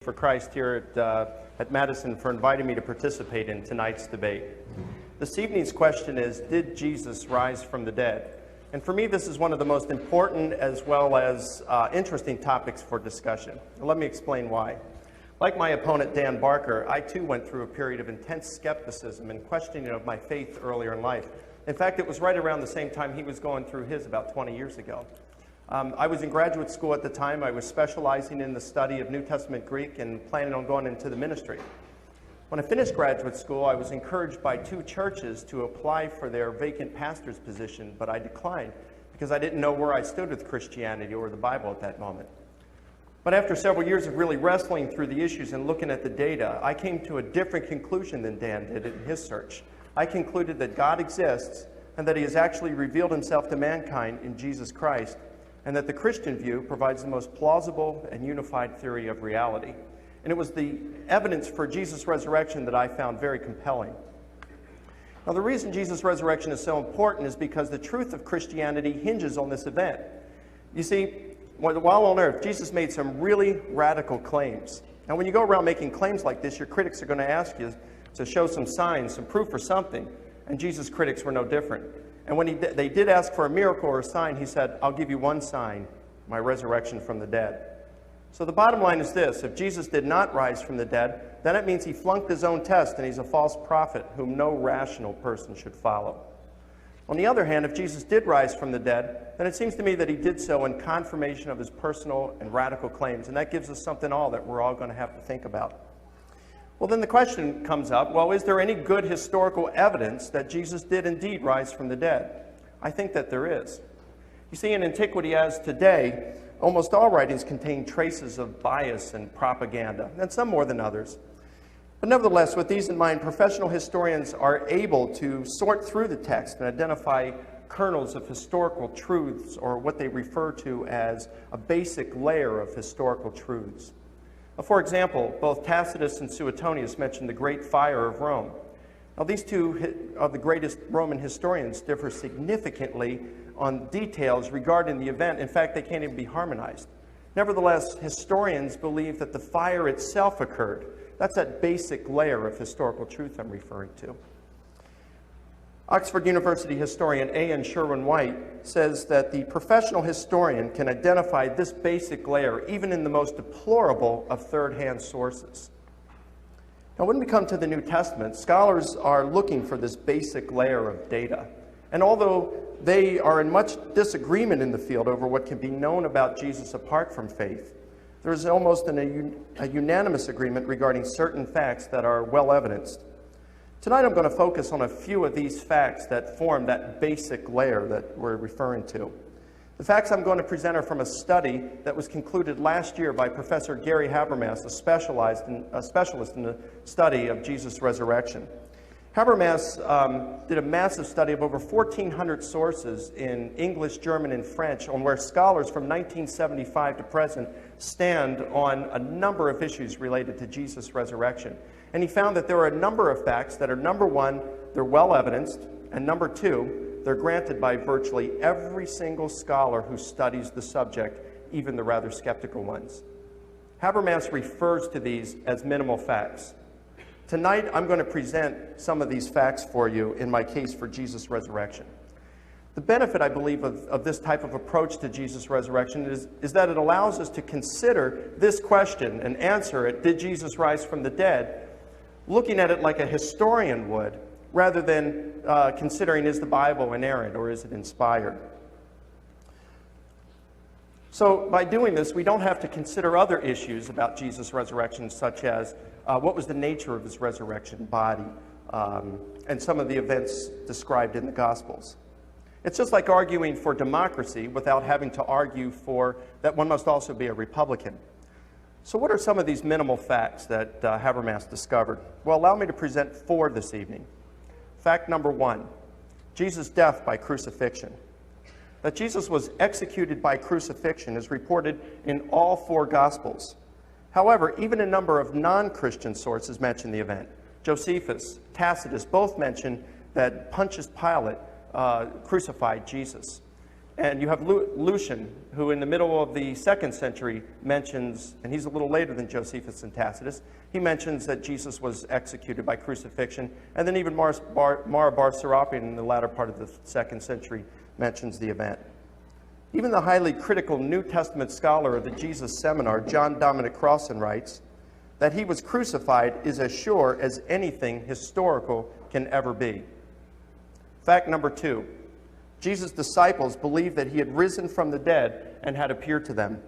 for Christ here at Madison for inviting me to participate in tonight's debate. This evening's question is, did Jesus rise from the dead? And for me, this is one of the most important as well as interesting topics for discussion. Let me explain why. Like my opponent, Dan Barker, I too went through a period of intense skepticism and questioning of my faith earlier in life. In fact, it was right around the same time he was going through his about 20 years ago. I was in graduate school at the time. I was specializing in the study of New Testament Greek and planning on going into the ministry. When I finished graduate school, I was encouraged by two churches to apply for their vacant pastor's position, but I declined because I didn't know where I stood with Christianity or the Bible at that moment. But after several years of really wrestling through the issues and looking at the data, I came to a different conclusion than Dan did in his search. I concluded that God exists and that he has actually revealed himself to mankind in Jesus Christ, and that the Christian view provides the most plausible and unified theory of reality. And it was the evidence for Jesus' resurrection that I found very compelling. Now, the reason Jesus' resurrection is so important is because the truth of Christianity hinges on this event. You see, while on earth, Jesus made some really radical claims. Now, when you go around making claims like this, your critics are going to ask you to show some signs, some proof or something, and Jesus' critics were no different. And when they did ask for a miracle or a sign, he said, I'll give you one sign, my resurrection from the dead. So the bottom line is this: if Jesus did not rise from the dead, then it means he flunked his own test and he's a false prophet whom no rational person should follow. On the other hand, if Jesus did rise from the dead, then it seems to me that he did so in confirmation of his personal and radical claims, and that gives us something that we're all going to have to think about. Well, then the question comes up, well, is there any good historical evidence that Jesus did indeed rise from the dead? I think that there is. You see, in antiquity as today, almost all writings contain traces of bias and propaganda, and some more than others. But nevertheless, with these in mind, professional historians are able to sort through the text and identify kernels of historical truths, or what they refer to as a basic layer of historical truths. For example, both Tacitus and Suetonius mention the Great Fire of Rome. Now, these two of the greatest Roman historians differ significantly on details regarding the event. In fact, they can't even be harmonized. Nevertheless, historians believe that the fire itself occurred. That's that basic layer of historical truth I'm referring to. Oxford University historian A.N. Sherwin-White says that the professional historian can identify this basic layer even in the most deplorable of third-hand sources. Now, when we come to the New Testament, scholars are looking for this basic layer of data. And although they are in much disagreement in the field over what can be known about Jesus apart from faith, there is almost a unanimous agreement regarding certain facts that are well evidenced. Tonight I'm going to focus on a few of these facts that form that basic layer that we're referring to. The facts I'm going to present are from a study that was concluded last year by Professor Gary Habermas, a specialist in the study of Jesus' resurrection. Habermas did a massive study of over 1,400 sources in English, German, and French on where scholars from 1975 to present stand on a number of issues related to Jesus' resurrection. And he found that there are a number of facts that are, number one, they're well evidenced, and number two, they're granted by virtually every single scholar who studies the subject, even the rather skeptical ones. Habermas refers to these as minimal facts. Tonight, I'm going to present some of these facts for you in my case for Jesus' resurrection. The benefit, I believe, of this type of approach to Jesus' resurrection is that it allows us to consider this question and answer it, did Jesus rise from the dead, looking at it like a historian would, rather than considering, is the Bible inerrant or is it inspired? So by doing this, we don't have to consider other issues about Jesus' resurrection, such as what was the nature of his resurrection body, and some of the events described in the Gospels. It's just like arguing for democracy without having to argue for that one must also be a Republican. So what are some of these minimal facts that Habermas discovered? Well, allow me to present four this evening. Fact number one, Jesus' death by crucifixion. That Jesus was executed by crucifixion is reported in all four Gospels. However, even a number of non-Christian sources mention the event. Josephus, Tacitus both mention that Pontius Pilate crucified Jesus. And you have Lucian, who in the middle of the 2nd century mentions, and he's a little later than Josephus and Tacitus, he mentions that Jesus was executed by crucifixion. And then even Mara bar Serapion in the latter part of the 2nd century mentions the event. Even the highly critical New Testament scholar of the Jesus Seminar, John Dominic Crossan, writes that he was crucified is as sure as anything historical can ever be. Fact number 2. Jesus' disciples believed that he had risen from the dead and had appeared to them.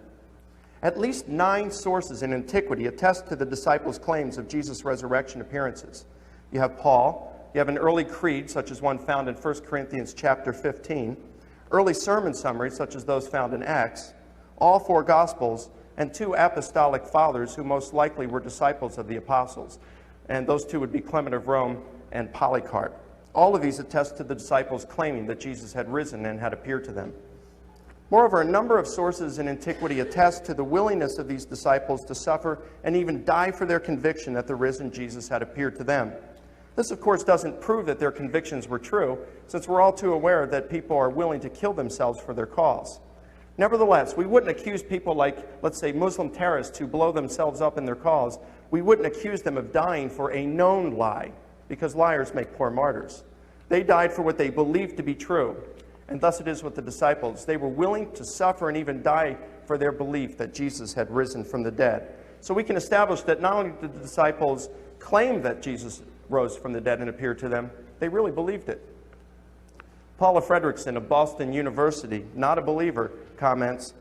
At least 9 sources in antiquity attest to the disciples' claims of Jesus' resurrection appearances. You have Paul, you have an early creed, such as one found in 1 Corinthians chapter 15, early sermon summaries, such as those found in Acts, all 4 Gospels, and 2 apostolic fathers who most likely were disciples of the apostles. And those 2 would be Clement of Rome and Polycarp. All of these attest to the disciples claiming that Jesus had risen and had appeared to them. Moreover, a number of sources in antiquity attest to the willingness of these disciples to suffer and even die for their conviction that the risen Jesus had appeared to them. This, of course, doesn't prove that their convictions were true, since we're all too aware that people are willing to kill themselves for their cause. Nevertheless, we wouldn't accuse people like, let's say, Muslim terrorists who blow themselves up in their cause. We wouldn't accuse them of dying for a known lie, because liars make poor martyrs. They died for what they believed to be true, and thus it is with the disciples. They were willing to suffer and even die for their belief that Jesus had risen from the dead. So we can establish that not only did the disciples claim that Jesus rose from the dead and appeared to them, they really believed it. Paula Fredrickson of Boston University, not a believer, comments,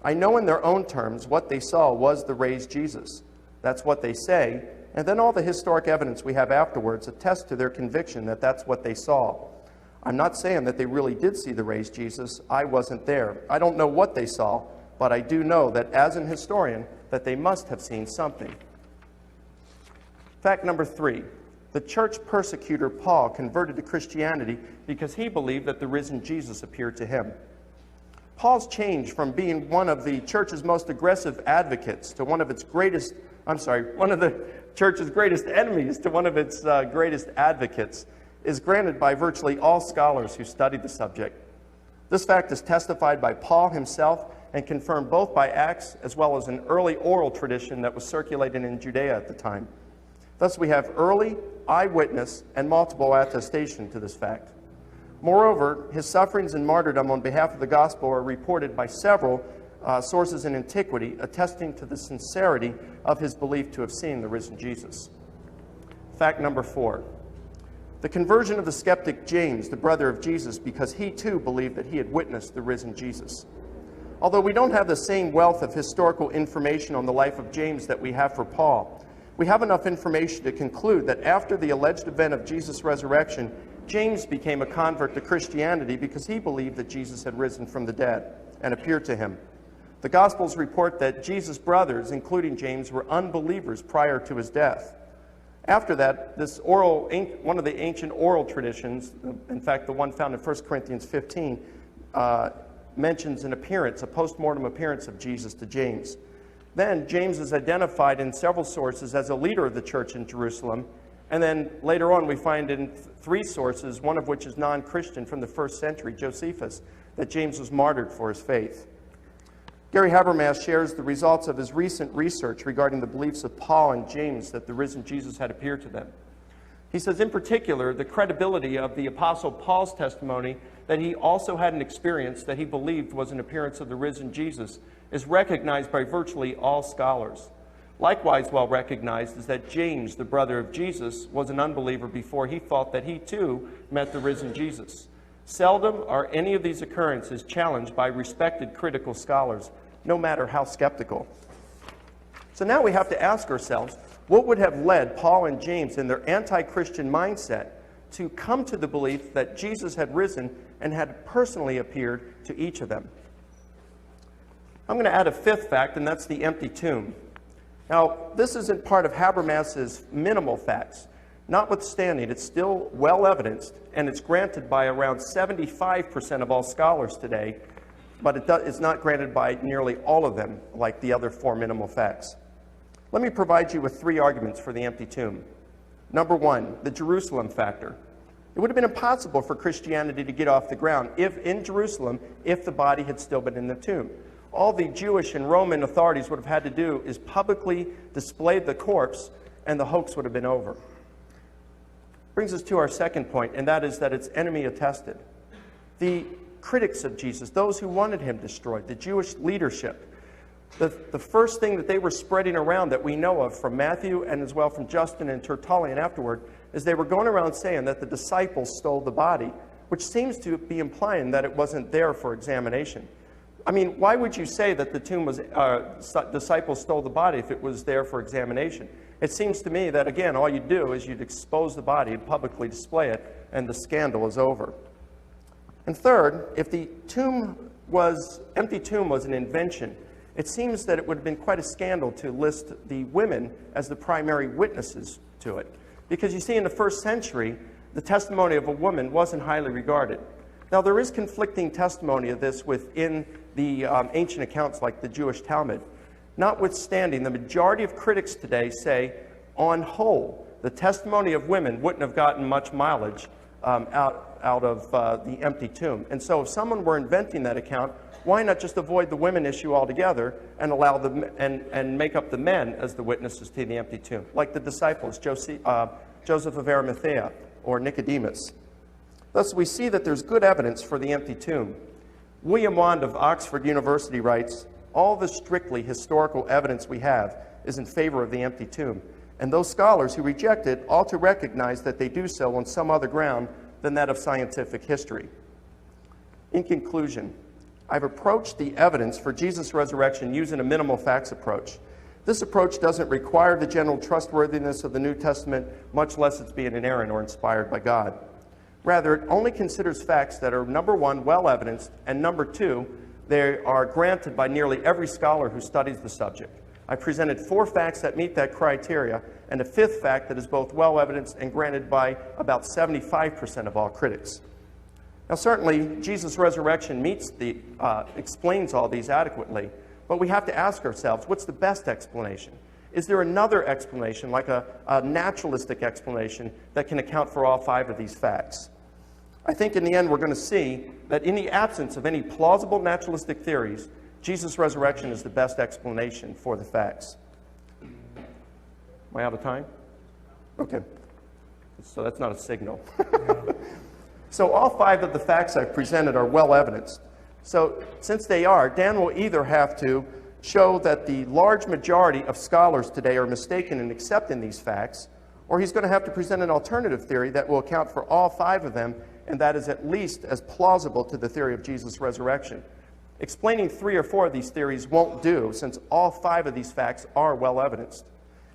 "I know in their own terms what they saw was the raised Jesus. That's what they say, and then all the historic evidence we have afterwards attests to their conviction that that's what they saw. I'm not saying that they really did see the raised Jesus. I wasn't there. I don't know what they saw, but I do know that as an historian, that they must have seen something." Fact number 3. The church persecutor Paul converted to Christianity because he believed that the risen Jesus appeared to him. Paul's change from being one of the church's most aggressive advocates to one of the church's greatest enemies to one of its greatest advocates is granted by virtually all scholars who study the subject. This fact is testified by Paul himself and confirmed both by Acts as well as an early oral tradition that was circulating in Judea at the time. Thus we have early eyewitness and multiple attestation to this fact. Moreover, his sufferings and martyrdom on behalf of the gospel are reported by several sources in antiquity attesting to the sincerity of his belief to have seen the risen Jesus. Fact number 4. The conversion of the skeptic James, the brother of Jesus, because he too believed that he had witnessed the risen Jesus. Although we don't have the same wealth of historical information on the life of James that we have for Paul, we have enough information to conclude that after the alleged event of Jesus' resurrection, James became a convert to Christianity because he believed that Jesus had risen from the dead and appeared to him. The Gospels report that Jesus' brothers, including James, were unbelievers prior to his death. After that, one of the ancient oral traditions, in fact, the one found in 1 Corinthians 15, mentions an appearance, a post-mortem appearance of Jesus to James. Then James is identified in several sources as a leader of the church in Jerusalem. And then later on we find in 3 sources, one of which is non-Christian from the 1st century, Josephus, that James was martyred for his faith. Gary Habermas shares the results of his recent research regarding the beliefs of Paul and James that the risen Jesus had appeared to them. He says, in particular, the credibility of the Apostle Paul's testimony that he also had an experience that he believed was an appearance of the risen Jesus is recognized by virtually all scholars. Likewise well recognized is that James, the brother of Jesus, was an unbeliever before he thought that he too met the risen Jesus. Seldom are any of these occurrences challenged by respected critical scholars, no matter how skeptical. So now we have to ask ourselves, what would have led Paul and James in their anti-Christian mindset to come to the belief that Jesus had risen and had personally appeared to each of them? I'm going to add a 5th fact, and that's the empty tomb. Now, this isn't part of Habermas's minimal facts. Notwithstanding, it's still well evidenced, and it's granted by around 75% of all scholars today, but it's not granted by nearly all of them, like the other 4 minimal facts. Let me provide you with 3 arguments for the empty tomb. Number 1, the Jerusalem factor. It would have been impossible for Christianity to get off the ground in Jerusalem if the body had still been in the tomb. All the Jewish and Roman authorities would have had to do is publicly display the corpse, and the hoax would have been over. Brings us to our second point, and that is that it's enemy attested. The critics of Jesus, those who wanted him destroyed, the Jewish leadership, the first thing that they were spreading around that we know of from Matthew and as well from Justin and Tertullian afterward is they were going around saying that the disciples stole the body, which seems to be implying that it wasn't there for examination. I mean, why would you say that the tomb was, disciples stole the body if it was there for examination? It seems to me that, again, all you'd do is you'd expose the body and publicly display it, and the scandal is over. And third, if the empty tomb was an invention, it seems that it would have been quite a scandal to list the women as the primary witnesses to it. Because you see, in the first century, the testimony of a woman wasn't highly regarded. Now, there is conflicting testimony of this within the ancient accounts like the Jewish Talmud. Notwithstanding, the majority of critics today say, on whole, the testimony of women wouldn't have gotten much mileage out of the empty tomb. And so if someone were inventing that account, why not just avoid the women issue altogether and allow and make up the men as the witnesses to the empty tomb, like the disciples, Joseph of Arimathea or Nicodemus. Thus, we see that there's good evidence for the empty tomb. William Wand of Oxford University writes, all the strictly historical evidence we have is in favor of the empty tomb, and those scholars who reject it ought to recognize that they do so on some other ground than that of scientific history. In conclusion, I've approached the evidence for Jesus' resurrection using a minimal facts approach. This approach doesn't require the general trustworthiness of the New Testament, much less it's being inerrant or inspired by God. Rather, it only considers facts that are, number one, well evidenced, and number two, they are granted by nearly every scholar who studies the subject. I presented 4 facts that meet that criteria, and a 5th fact that is both well evidenced and granted by about 75% of all critics. Now, certainly, Jesus' resurrection explains all these adequately, but we have to ask ourselves, what's the best explanation? Is there another explanation, like a naturalistic explanation, that can account for all 5 of these facts? I think in the end we're going to see that in the absence of any plausible naturalistic theories, Jesus' resurrection is the best explanation for the facts. Am I out of time? Okay. So that's not a signal. So all 5 of the facts I've presented are well evidenced. So since they are, Dan will either have to show that the large majority of scholars today are mistaken in accepting these facts, or he's going to have to present an alternative theory that will account for all 5 of them, and that is at least as plausible to the theory of Jesus' resurrection. Explaining 3 or 4 of these theories won't do, since all 5 of these facts are well evidenced.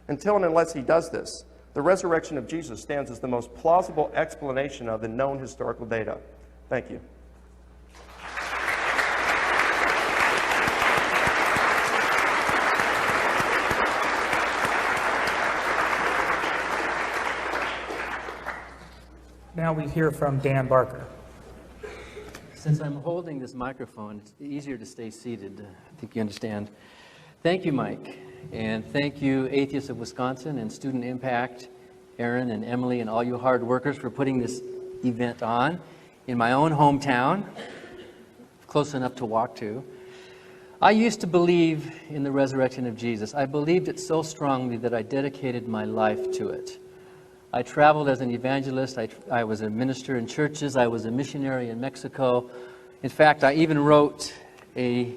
Until and unless he does this, the resurrection of Jesus stands as the most plausible explanation of the known historical data. Thank you. Now we hear from Dan Barker. Since I'm holding this microphone, it's easier to stay seated. I think you understand. Thank you, Mike. And thank you, Atheists of Wisconsin and Student Impact, Aaron and Emily and all you hard workers for putting this event on in my own hometown, close enough to walk to. I used to believe in the resurrection of Jesus. I believed it so strongly that I dedicated my life to it. I traveled as an evangelist. I was a minister in churches. I was a missionary in Mexico. In fact, I even wrote a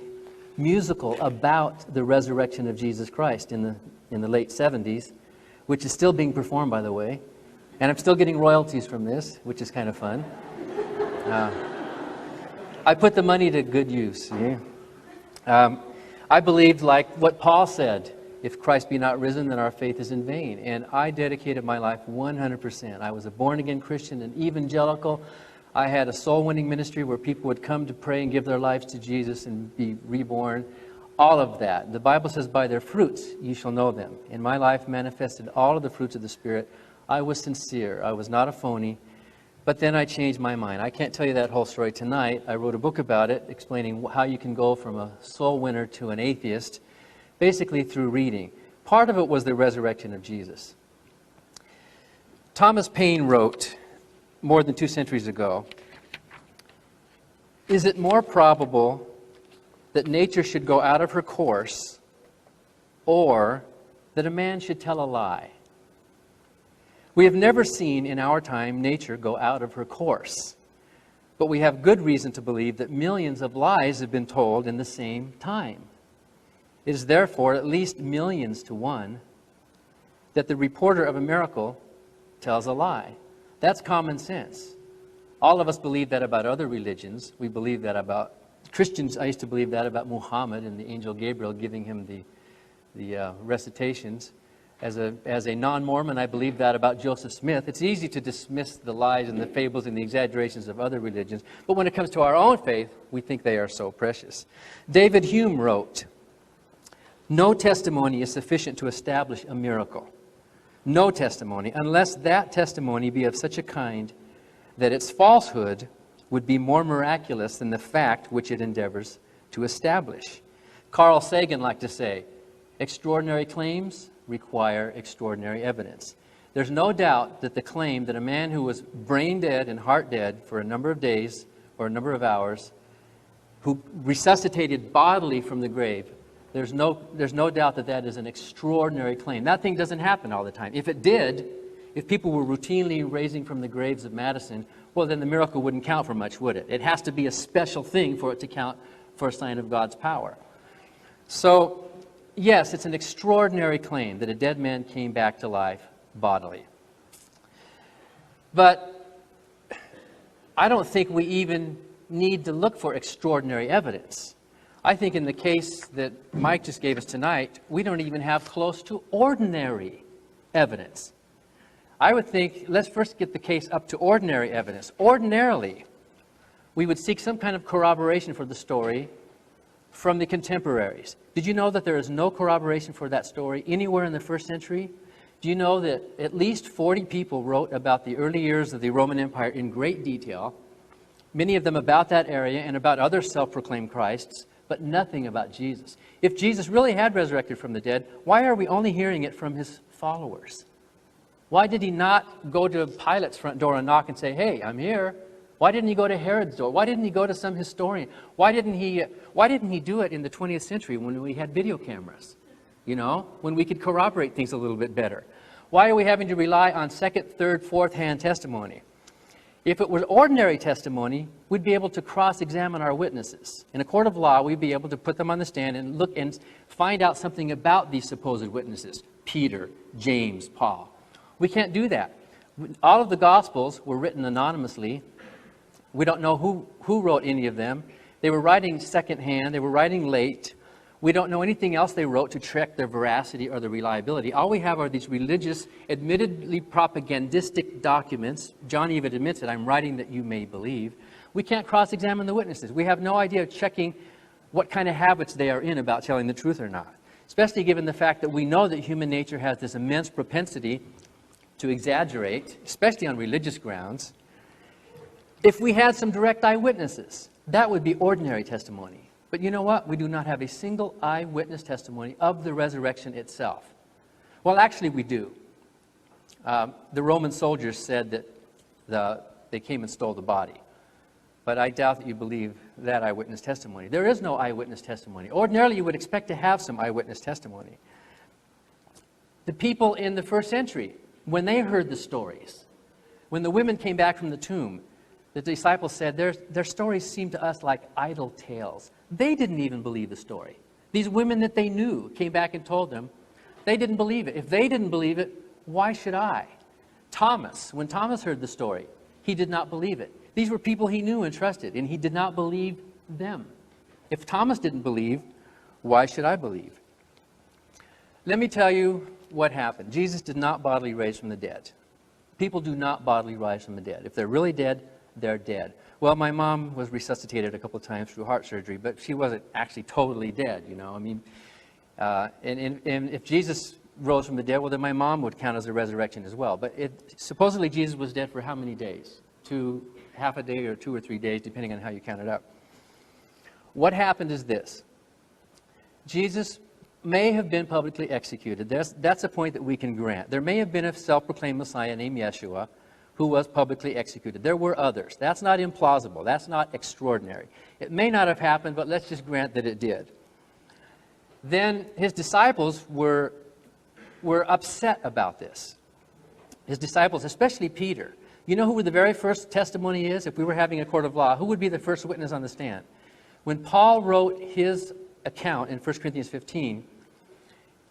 musical about the resurrection of Jesus Christ in the late 70s, which is still being performed, by the way. And I'm still getting royalties from this, which is kind of fun. I put the money to good use. I believed, like what Paul said, if Christ be not risen, then our faith is in vain. And I dedicated my life 100%. I was a born-again Christian, an evangelical. I had a soul-winning ministry where people would come to pray and give their lives to Jesus and be reborn. All of that. The Bible says, by their fruits you shall know them. And my life manifested all of the fruits of the Spirit. I was sincere. I was not a phony. But then I changed my mind. I can't tell you that whole story tonight. I wrote a book about it, explaining how you can go from a soul winner to an atheist, basically through reading. Part of it was the resurrection of Jesus. Thomas Paine wrote, more than 2 centuries ago, is it more probable that nature should go out of her course or that a man should tell a lie? We have never seen in our time nature go out of her course, but we have good reason to believe that millions of lies have been told in the same time. It is therefore at least millions to one that the reporter of a miracle tells a lie. That's common sense. All of us believe that about other religions. We believe that about Christians. I used to believe that about Muhammad and the angel Gabriel giving him the recitations. As a non-Mormon, I believe that about Joseph Smith. It's easy to dismiss the lies and the fables and the exaggerations of other religions, but when it comes to our own faith, we think they are so precious. David Hume wrote, "No testimony is sufficient to establish a miracle. No testimony, unless that testimony be of such a kind that its falsehood would be more miraculous than the fact which it endeavors to establish." Carl Sagan liked to say, "Extraordinary claims require extraordinary evidence." There's no doubt that the claim that a man who was brain dead and heart dead for a number of days or a number of hours, who resuscitated bodily from the grave, there's no doubt that that is an extraordinary claim. That thing doesn't happen all the time. If it did, if people were routinely raising from the graves of Madison, well, then the miracle wouldn't count for much, would it? It has to be a special thing for it to count for a sign of God's power. So, yes, it's an extraordinary claim that a dead man came back to life bodily. But I don't think we even need to look for extraordinary evidence. I think in the case that Mike just gave us tonight, we don't even have close to ordinary evidence. I would think, let's first get the case up to ordinary evidence. Ordinarily, we would seek some kind of corroboration for the story from the contemporaries. Did you know that there is no corroboration for that story anywhere in the first century? Do you know that at least 40 people wrote about the early years of the Roman Empire in great detail, many of them about that area and about other self-proclaimed Christs, but nothing about Jesus? If Jesus really had resurrected from the dead, why are we only hearing it from his followers? Why did he not go to Pilate's front door and knock and say, "Hey, I'm here"? Why didn't he go to Herod's door? Why didn't he go to some historian? Why didn't he do it in the 20th century when we had video cameras? You know, when we could corroborate things a little bit better. Why are we having to rely on second, third, fourth-hand testimony? If it was ordinary testimony, we'd be able to cross-examine our witnesses. In a court of law, we'd be able to put them on the stand and look and find out something about these supposed witnesses. Peter, James, Paul. We can't do that. All of the Gospels were written anonymously. We don't know who wrote any of them. They were writing secondhand. They were writing late. We don't know anything else they wrote to check their veracity or their reliability. All we have are these religious, admittedly propagandistic documents. John even admits it, "I'm writing that you may believe." We can't cross-examine the witnesses. We have no idea of checking what kind of habits they are in about telling the truth or not. Especially given the fact that we know that human nature has this immense propensity to exaggerate, especially on religious grounds. If we had some direct eyewitnesses, that would be ordinary testimony. But you know what? We do not have a single eyewitness testimony of the resurrection itself. Well, actually, we do. The Roman soldiers said that they came and stole the body. But I doubt that you believe that eyewitness testimony. There is no eyewitness testimony. Ordinarily, you would expect to have some eyewitness testimony. The people in the first century, when they heard the stories, when the women came back from the tomb, the disciples said, their stories seem to us like idle tales. They didn't even believe the story. These women that they knew came back and told them, they didn't believe it. If they didn't believe it, why should I? Thomas, when Thomas heard the story, he did not believe it. These were people he knew and trusted, and he did not believe them. If Thomas didn't believe, why should I believe? Let me tell you what happened. Jesus did not bodily rise from the dead. People do not bodily rise from the dead. If they're really dead, they're dead. Well, my mom was resuscitated a couple of times through heart surgery, but she wasn't actually totally dead, you know. I mean, and if Jesus rose from the dead, well, then my mom would count as a resurrection as well. But supposedly Jesus was dead for how many days? Half a day or 2 or 3 days, depending on how you count it up. What happened is this. Jesus may have been publicly executed. That's a point that we can grant. There may have been a self-proclaimed Messiah named Yeshua who was publicly executed. There were others. That's not implausible. That's not extraordinary. It may not have happened, but let's just grant that it did. Then his disciples were upset about this. His disciples, especially Peter. You know who the very first testimony is? If we were having a court of law, who would be the first witness on the stand? When Paul wrote his account in 1 Corinthians 15,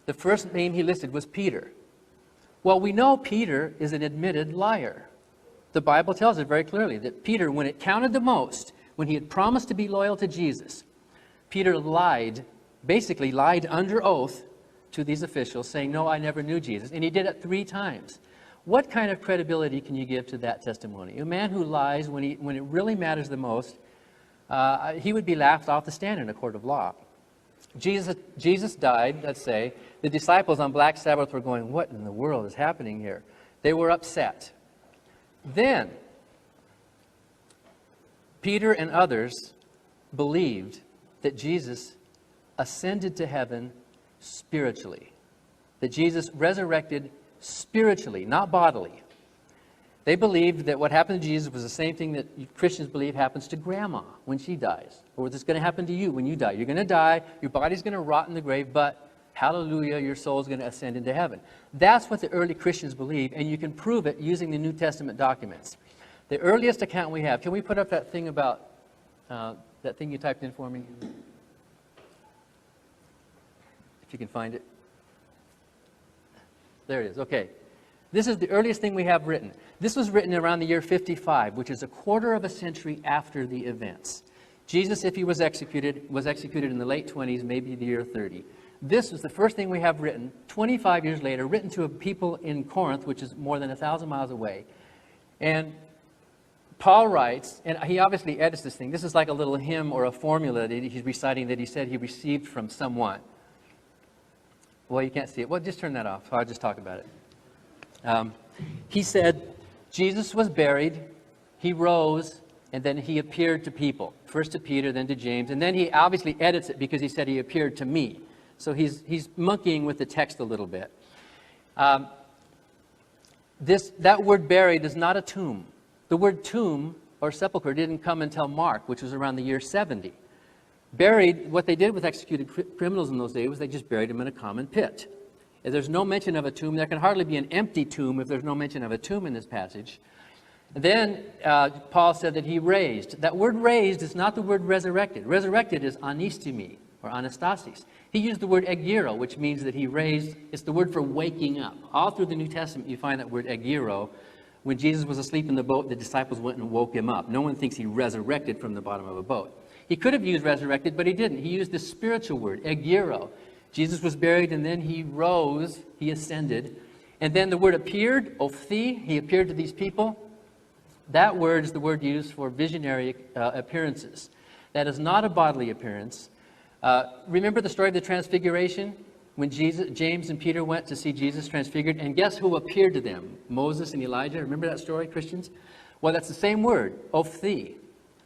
the first name he listed was Peter. Well, we know Peter is an admitted liar. The Bible tells it very clearly that Peter, when it counted the most, when he had promised to be loyal to Jesus, Peter lied, basically lied under oath to these officials, saying, no, I never knew Jesus. And he did it 3 times. What kind of credibility can you give to that testimony? A man who lies when it really matters the most, he would be laughed off the stand in a court of law. Jesus died, let's say. The disciples on Black Sabbath were going, what in the world is happening here? They were upset. Then, Peter and others believed that Jesus ascended to heaven spiritually. That Jesus resurrected spiritually, not bodily. They believed that what happened to Jesus was the same thing that Christians believe happens to grandma when she dies, or what's going to happen to you when you die. You're going to die, your body's going to rot in the grave, but hallelujah, your soul's going to ascend into heaven. That's what the early Christians believed, and you can prove it using the New Testament documents. The earliest account we have, can we put up that thing about, that thing you typed in for me? If you can find it. There it is, okay. This is the earliest thing we have written. This was written around the year 55, which is a quarter of a century after the events. Jesus, if he was executed in the late 20s, maybe the year 30. This was the first thing we have written, 25 years later, written to a people in Corinth, which is more than 1,000 miles away. And Paul writes, and he obviously edits this thing. This is like a little hymn or a formula that he's reciting that he said he received from someone. Well, you can't see it. Well, just turn that off. I'll just talk about it. He said, Jesus was buried, he rose, and then he appeared to people. First to Peter, then to James, and then he obviously edits it because he said he appeared to me. So he's monkeying with the text a little bit. That word buried is not a tomb. The word tomb or sepulcher didn't come until Mark, which was around the year 70. Buried, what they did with executed criminals in those days was they just buried them in a common pit. If there's no mention of a tomb, there can hardly be an empty tomb if there's no mention of a tomb in this passage. Then Paul said that he raised. That word raised is not the word resurrected. Resurrected is anistemi or anastasis. He used the word egiro, which means that he raised. It's the word for waking up. All through the New Testament you find that word egiro. When Jesus was asleep in the boat, the disciples went and woke him up. No one thinks he resurrected from the bottom of a boat. He could have used resurrected, but he didn't. He used the spiritual word, egiro. Jesus was buried, and then he rose, he ascended. And then the word appeared, ophthi, he appeared to these people. That word is the word used for visionary appearances. That is not a bodily appearance. Remember the story of the Transfiguration? When James and Peter went to see Jesus transfigured, and guess who appeared to them? Moses and Elijah. Remember that story, Christians? Well, that's the same word, ophthi.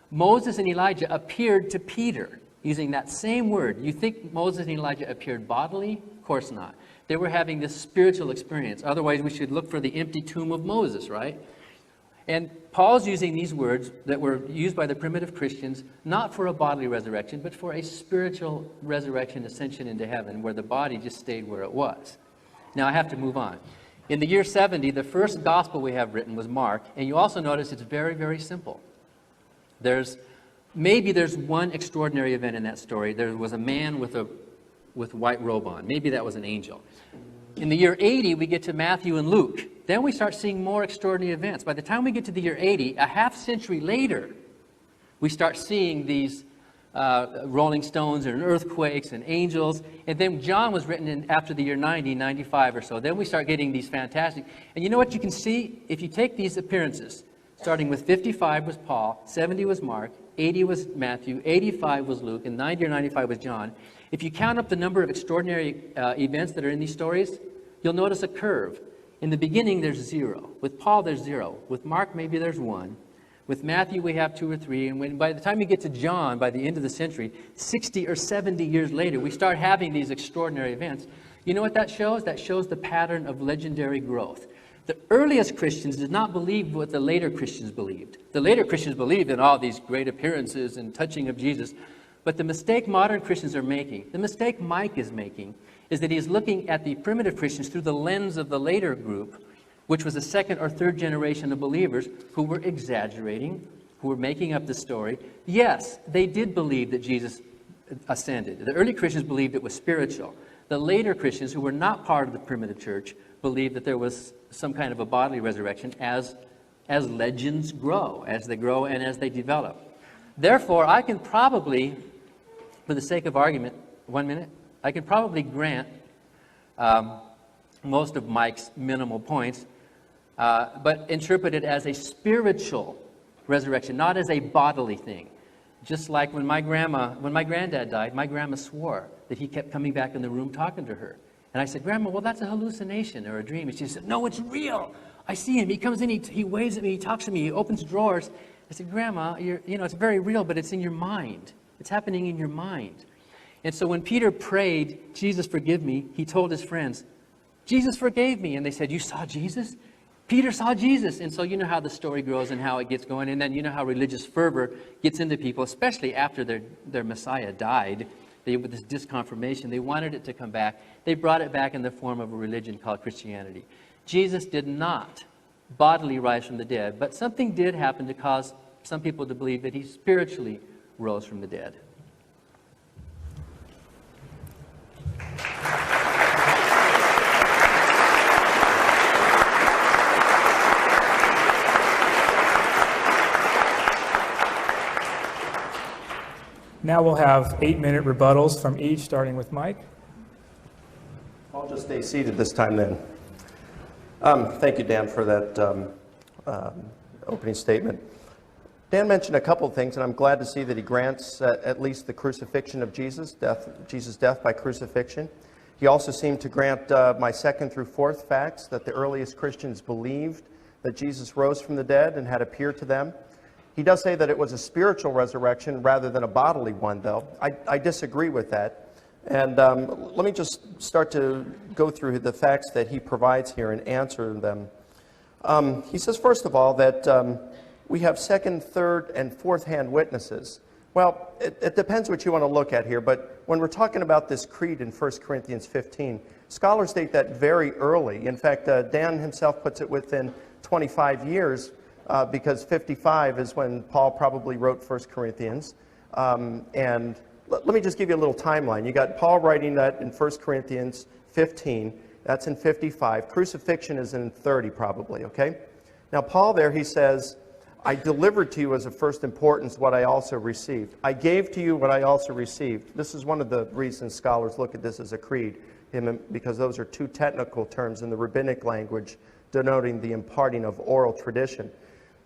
Moses and Elijah appeared to Peter using that same word. You think Moses and Elijah appeared bodily? Of course not. They were having this spiritual experience. Otherwise, we should look for the empty tomb of Moses, right? And Paul's using these words that were used by the primitive Christians, not for a bodily resurrection, but for a spiritual resurrection, ascension into heaven, where the body just stayed where it was. Now, I have to move on. In the year 70, the first gospel we have written was Mark, and you also notice it's very, very simple. Maybe there's one extraordinary event in that story. There was a man with white robe on. Maybe that was an angel. In the year 80, we get to Matthew and Luke. Then we start seeing more extraordinary events. By the time we get to the year 80, a half century later, we start seeing these rolling stones and earthquakes and angels. And then John was written in after the year 90, 95 or so. Then we start getting these fantastic. And you know what you can see? If you take these appearances, starting with 55 was Paul, 70 was Mark, 80 was Matthew, 85 was Luke, and 90 or 95 was John. If you count up the number of extraordinary events that are in these stories, you'll notice a curve. In the beginning, there's 0. With Paul, there's 0. With Mark, maybe there's 1. With Matthew, we have 2 or 3. And by the time you get to John, by the end of the century, 60 or 70 years later, we start having these extraordinary events. You know what that shows? That shows the pattern of legendary growth. The earliest Christians did not believe what the later Christians believed. The later Christians believed in all these great appearances and touching of Jesus. But the mistake modern Christians are making, the mistake Mike is making, is that he's looking at the primitive Christians through the lens of the later group, which was the second or third generation of believers who were exaggerating, who were making up the story. Yes, they did believe that Jesus ascended. The early Christians believed it was spiritual. The later Christians, who were not part of the primitive church, believed that there was some kind of a bodily resurrection as legends grow, as they grow and as they develop. Therefore, I can probably, for the sake of argument, 1 minute, I can probably grant most of Mike's minimal points, but interpret it as a spiritual resurrection, not as a bodily thing. Just like when my granddad died, my grandma swore that he kept coming back in the room talking to her. And I said, Grandma, well, that's a hallucination or a dream. And she said, no, it's real. I see him. He comes in, he waves at me, he talks to me, he opens drawers. I said, Grandma, it's very real, but it's in your mind. It's happening in your mind. And so when Peter prayed, Jesus, forgive me, he told his friends, Jesus forgave me. And they said, you saw Jesus? Peter saw Jesus. And so you know how the story grows and how it gets going. And then you know how religious fervor gets into people, especially after their Messiah died. With this disconfirmation, they wanted it to come back. They brought it back in the form of a religion called Christianity. Jesus did not bodily rise from the dead, but something did happen to cause some people to believe that he spiritually rose from the dead. Now we'll have 8-minute rebuttals from each, starting with Mike. I'll just stay seated this time then. Thank you, Dan, for that opening statement. Dan mentioned a couple of things, and I'm glad to see that he grants at least the crucifixion of Jesus' death by crucifixion. He also seemed to grant my second through fourth facts, that the earliest Christians believed that Jesus rose from the dead and had appeared to them. He does say that it was a spiritual resurrection rather than a bodily one, though. I disagree with that. And let me just start to go through the facts that he provides here and answer them. He says, first of all, that we have second, third, and fourth-hand witnesses. Well, it depends what you want to look at here, but when we're talking about this creed in 1 Corinthians 15, scholars date that very early. In fact, Dan himself puts it within 25 years, because 55 is when Paul probably wrote 1 Corinthians. And let me just give you a little timeline. You got Paul writing that in 1 Corinthians 15. That's in 55. Crucifixion is in 30 probably, okay? Now, Paul there, he says, I delivered to you as of first importance what I also received. I gave to you what I also received. This is one of the reasons scholars look at this as a creed, because those are two technical terms in the rabbinic language denoting the imparting of oral tradition.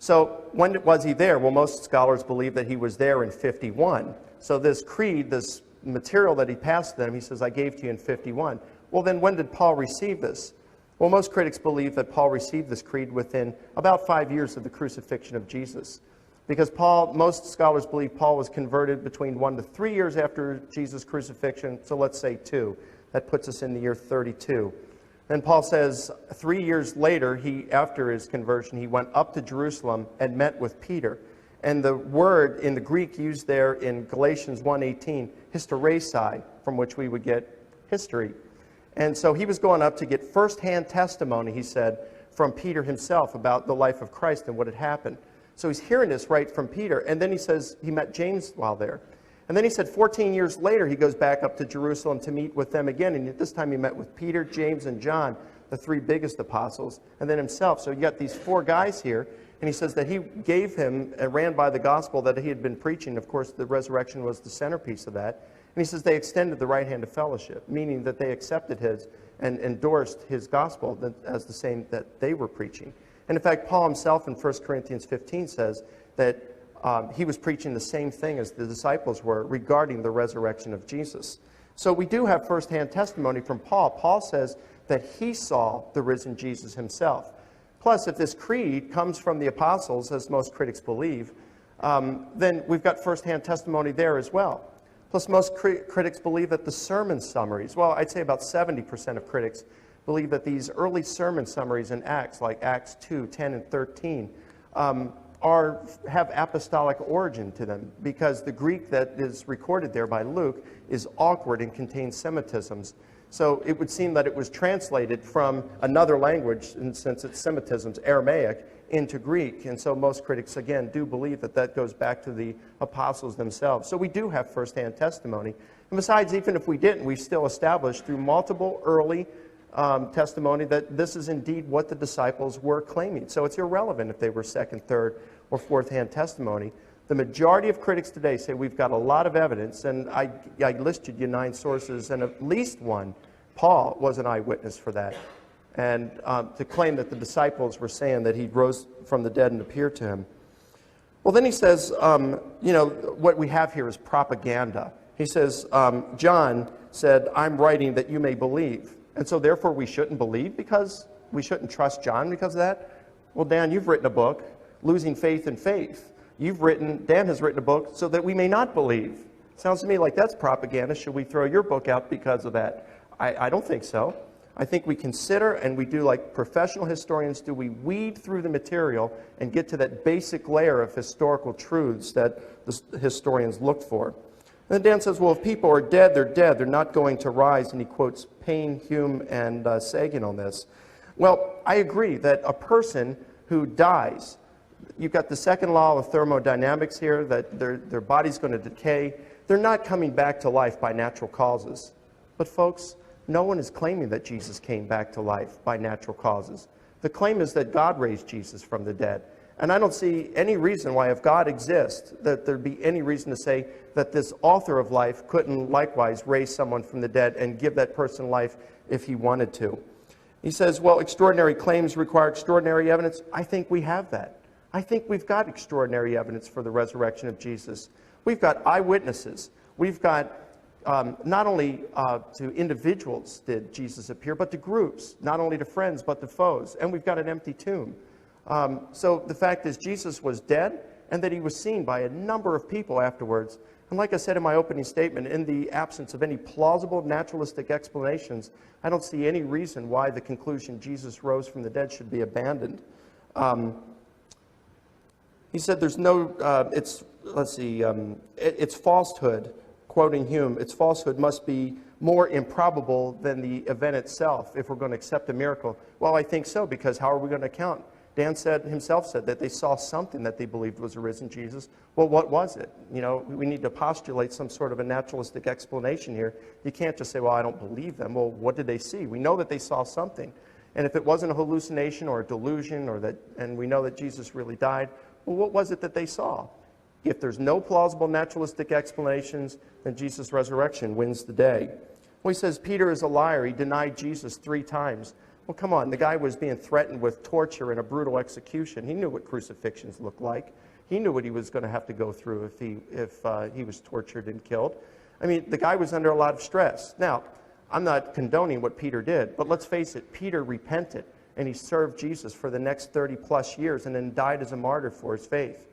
So when was he there? Well, most scholars believe that he was there in 51. So this creed, this material that he passed to them, he says, I gave to you in 51. Well, then when did Paul receive this? Well, most critics believe that Paul received this creed within about 5 years of the crucifixion of Jesus. Because most scholars believe Paul was converted between 1 to 3 years after Jesus' crucifixion. So let's say 2. That puts us in the year 32. Then Paul says 3 years later, after his conversion, he went up to Jerusalem and met with Peter. And the word in the Greek used there in Galatians 1:18, hysteresai, from which we would get history. And so he was going up to get firsthand testimony, he said, from Peter himself about the life of Christ and what had happened. So he's hearing this right from Peter. And then he says he met James while there. And then he said 14 years later, he goes back up to Jerusalem to meet with them again. And this time he met with Peter, James, and John, the 3 biggest apostles, and then himself. So you got these 4 guys here. And he says that he gave him and ran by the gospel that he had been preaching. Of course, the resurrection was the centerpiece of that. And he says they extended the right hand of fellowship, meaning that they accepted his and endorsed his gospel as the same that they were preaching. And in fact, Paul himself in 1 Corinthians 15 says that he was preaching the same thing as the disciples were regarding the resurrection of Jesus. So we do have firsthand testimony from Paul. Paul says that he saw the risen Jesus himself. Plus, if this creed comes from the apostles, as most critics believe, then we've got firsthand testimony there as well. Plus, most critics believe that the sermon summaries, well, I'd say about 70% of critics believe that these early sermon summaries in Acts, like Acts 2, 10, and 13, have apostolic origin to them, because the Greek that is recorded there by Luke is awkward and contains Semitisms. So it would seem that it was translated from another language, and since it's Semitisms, Aramaic, into Greek. And so most critics, again, do believe that that goes back to the apostles themselves. So we do have firsthand testimony. And besides, even if we didn't, we've still established through multiple early testimony that this is indeed what the disciples were claiming. So it's irrelevant if they were second, third, or fourth-hand testimony. The majority of critics today say we've got a lot of evidence, and I listed you 9 sources, and at least one, Paul, was an eyewitness for that. And to claim that the disciples were saying that he rose from the dead and appeared to him. Well, then he says, what we have here is propaganda. He says, John said, I'm writing that you may believe. And so therefore we shouldn't believe because we shouldn't trust John because of that? Well, Dan, you've written a book, Losing Faith in Faith. Dan has written a book so that we may not believe. Sounds to me like that's propaganda. Should we throw your book out because of that? I don't think so. I think we consider, and we do like professional historians do, we weed through the material and get to that basic layer of historical truths that the historians look for. And then Dan says, well, if people are dead, they're dead. They're not going to rise. And he quotes Payne, Hume, and Sagan on this. Well, I agree that a person who dies, you've got the second law of thermodynamics here, that their body's going to decay. They're not coming back to life by natural causes. But folks, no one is claiming that Jesus came back to life by natural causes. The claim is that God raised Jesus from the dead. And I don't see any reason why, if God exists, that there'd be any reason to say that this author of life couldn't likewise raise someone from the dead and give that person life if he wanted to. He says, well, extraordinary claims require extraordinary evidence. I think we have that. I think we've got extraordinary evidence for the resurrection of Jesus. We've got eyewitnesses. We've got not only to individuals did Jesus appear, but to groups, not only to friends, but to foes. And we've got an empty tomb. So the fact is, Jesus was dead, and that he was seen by a number of people afterwards. And like I said in my opening statement, in the absence of any plausible naturalistic explanations, I don't see any reason why the conclusion Jesus rose from the dead should be abandoned. He said there's no, it's falsehood. Quoting Hume, its falsehood must be more improbable than the event itself if we're going to accept a miracle. Well, I think so, because how are we going to account? Dan himself said that they saw something that they believed was a risen Jesus. Well, what was it? We need to postulate some sort of a naturalistic explanation here. You can't just say, well, I don't believe them. Well, what did they see? We know that they saw something. And if it wasn't a hallucination or a delusion, and we know that Jesus really died, well, what was it that they saw? If there's no plausible naturalistic explanations, then Jesus' resurrection wins the day. Well, he says Peter is a liar. He denied Jesus 3 times. Well, come on. The guy was being threatened with torture and a brutal execution. He knew what crucifixions looked like. He knew what he was going to have to go through if he was tortured and killed. I mean, the guy was under a lot of stress. Now, I'm not condoning what Peter did, but let's face it, Peter repented, and he served Jesus for the next 30-plus years and then died as a martyr for his faith.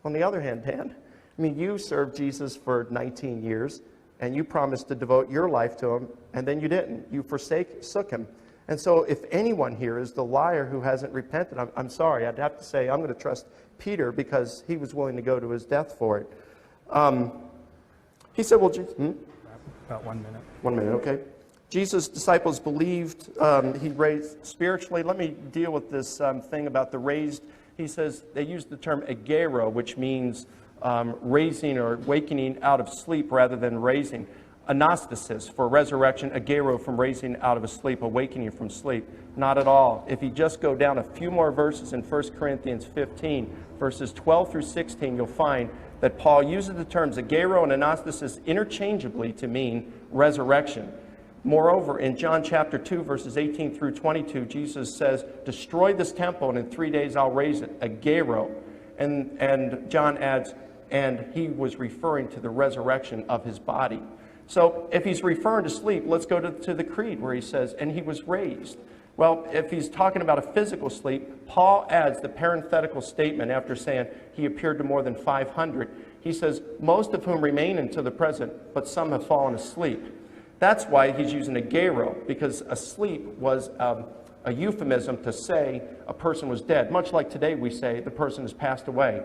On the other hand, Dan, I mean, you served Jesus for 19 years, and you promised to devote your life to him, and then you didn't. You forsook him. And so if anyone here is the liar who hasn't repented, I'm sorry. I'd have to say I'm going to trust Peter because he was willing to go to his death for it. He said, well, About 1 minute. 1 minute, okay. Jesus' disciples believed he raised spiritually. Let me deal with this thing about the raised. He says they use the term agero, which means raising or wakening out of sleep rather than raising. Anastasis for resurrection, agero from raising out of a sleep, awakening from sleep. Not at all. If you just go down a few more verses in 1 Corinthians 15, verses 12 through 16, you'll find that Paul uses the terms agero and anastasis interchangeably to mean resurrection. Moreover, in John chapter 2, verses 18 through 22, Jesus says, destroy this temple, and in 3 days I'll raise it, agero. And John adds, and he was referring to the resurrection of his body. So if he's referring to sleep, let's go to the creed where he says, and he was raised. Well, if he's talking about a physical sleep, Paul adds the parenthetical statement after saying he appeared to more than 500. He says, most of whom remain until the present, but some have fallen asleep. That's why he's using a gero, because asleep was a euphemism to say a person was dead. Much like today we say the person has passed away.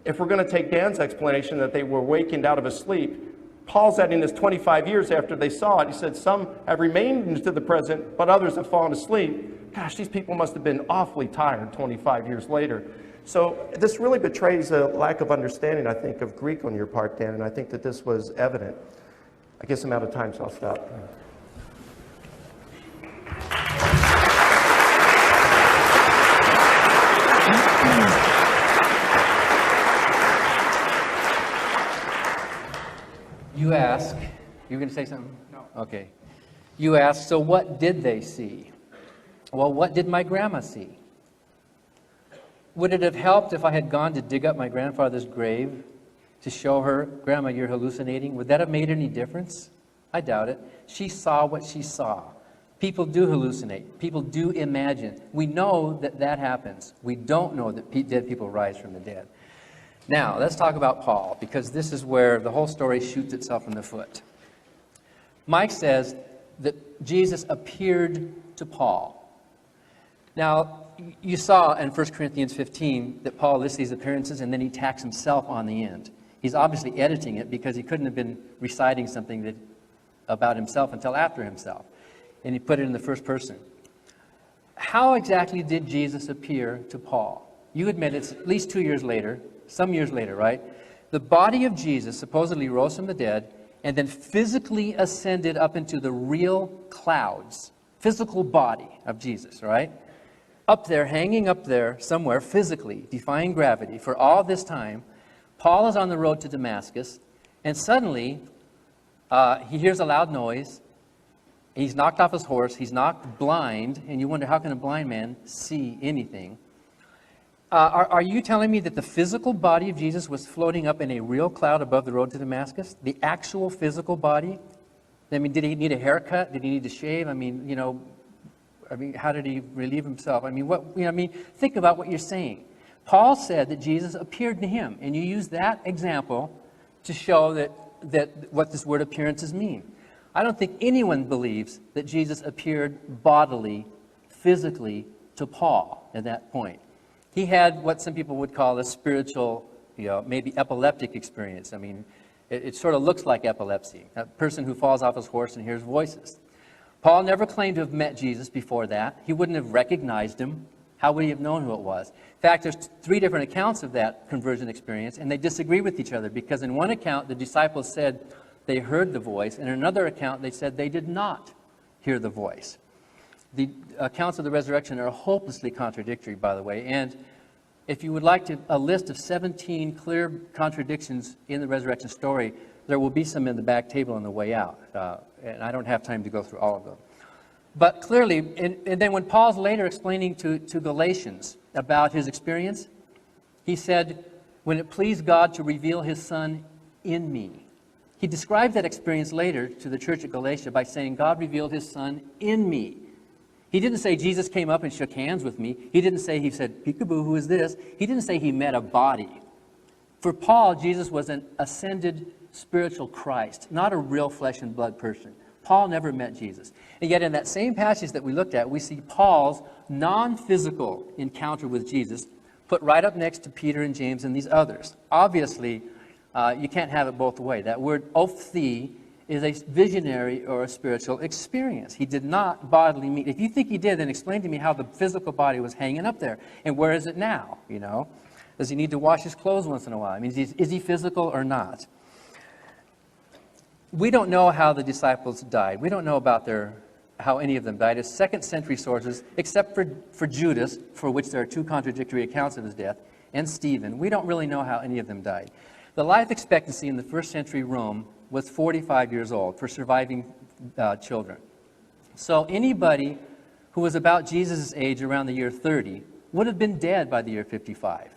If we're going to take Dan's explanation that they were wakened out of a sleep, Paul's adding this 25 years after they saw it. He said, some have remained into the present, but others have fallen asleep. Gosh, these people must have been awfully tired 25 years later. So this really betrays a lack of understanding, I think, of Greek on your part, Dan, and I think that this was evident. I guess I'm out of time, so I'll stop. You ask, you were going to say something? No. Okay. You ask, so what did they see? Well, what did my grandma see? Would it have helped if I had gone to dig up my grandfather's grave to show her, Grandma, you're hallucinating? Would that have made any difference? I doubt it. She saw what she saw. People do hallucinate. People do imagine. We know that that happens. We don't know that dead people rise from the dead. Now, let's talk about Paul, because this is where the whole story shoots itself in the foot. Mike says that Jesus appeared to Paul. Now, you saw in 1 Corinthians 15 that Paul lists these appearances and then he tacks himself on the end. He's obviously editing it because he couldn't have been reciting something about himself until after himself. And he put it in the first person. How exactly did Jesus appear to Paul? You admit it's at least 2 years later, some years later, right? The body of Jesus supposedly rose from the dead and then physically ascended up into the real clouds. Physical body of Jesus, right? Up there, hanging up there somewhere physically, defying gravity for all this time. Paul is on the road to Damascus, and suddenly he hears a loud noise. He's knocked off his horse. He's knocked blind, and you wonder, how can a blind man see anything? Are you telling me that the physical body of Jesus was floating up in a real cloud above the road to Damascus? The actual physical body? I mean, did he need a haircut? Did he need to shave? I mean, how did he relieve himself? Think about what you're saying. Paul said that Jesus appeared to him, and you use that example to show that what this word appearances mean. I don't think anyone believes that Jesus appeared bodily, physically to Paul at that point. He had what some people would call a spiritual, maybe epileptic experience. I mean, it sort of looks like epilepsy, a person who falls off his horse and hears voices. Paul never claimed to have met Jesus before that. He wouldn't have recognized him. How would he have known who it was? In fact, there's 3 different accounts of that conversion experience, and they disagree with each other, because in one account, the disciples said they heard the voice, and in another account, they said they did not hear the voice. The accounts of the resurrection are hopelessly contradictory, by the way, and if you would like a list of 17 clear contradictions in the resurrection story, there will be some in the back table on the way out, and I don't have time to go through all of them. But clearly, and then when Paul's later explaining to Galatians about his experience, he said, when it pleased God to reveal his Son in me. He described that experience later to the church at Galatia by saying, God revealed his Son in me. He didn't say Jesus came up and shook hands with me. He didn't say, he said, peekaboo, who is this? He didn't say he met a body. For Paul, Jesus was an ascended spiritual Christ, not a real flesh and blood person. Paul never met Jesus. And yet in that same passage that we looked at, we see Paul's non-physical encounter with Jesus put right up next to Peter and James and these others. Obviously, you can't have it both ways. That word ophthi is a visionary or a spiritual experience. He did not bodily meet. If you think he did, then explain to me how the physical body was hanging up there. And where is it now? Does he need to wash his clothes once in a while? I mean, is he physical or not? We don't know how the disciples died. We don't know about how any of them died. As second-century sources, except for Judas, for which there are 2 contradictory accounts of his death, and Stephen, we don't really know how any of them died. The life expectancy in the first century Rome was 45 years old for surviving children. So anybody who was about Jesus' age around the year 30 would have been dead by the year 55.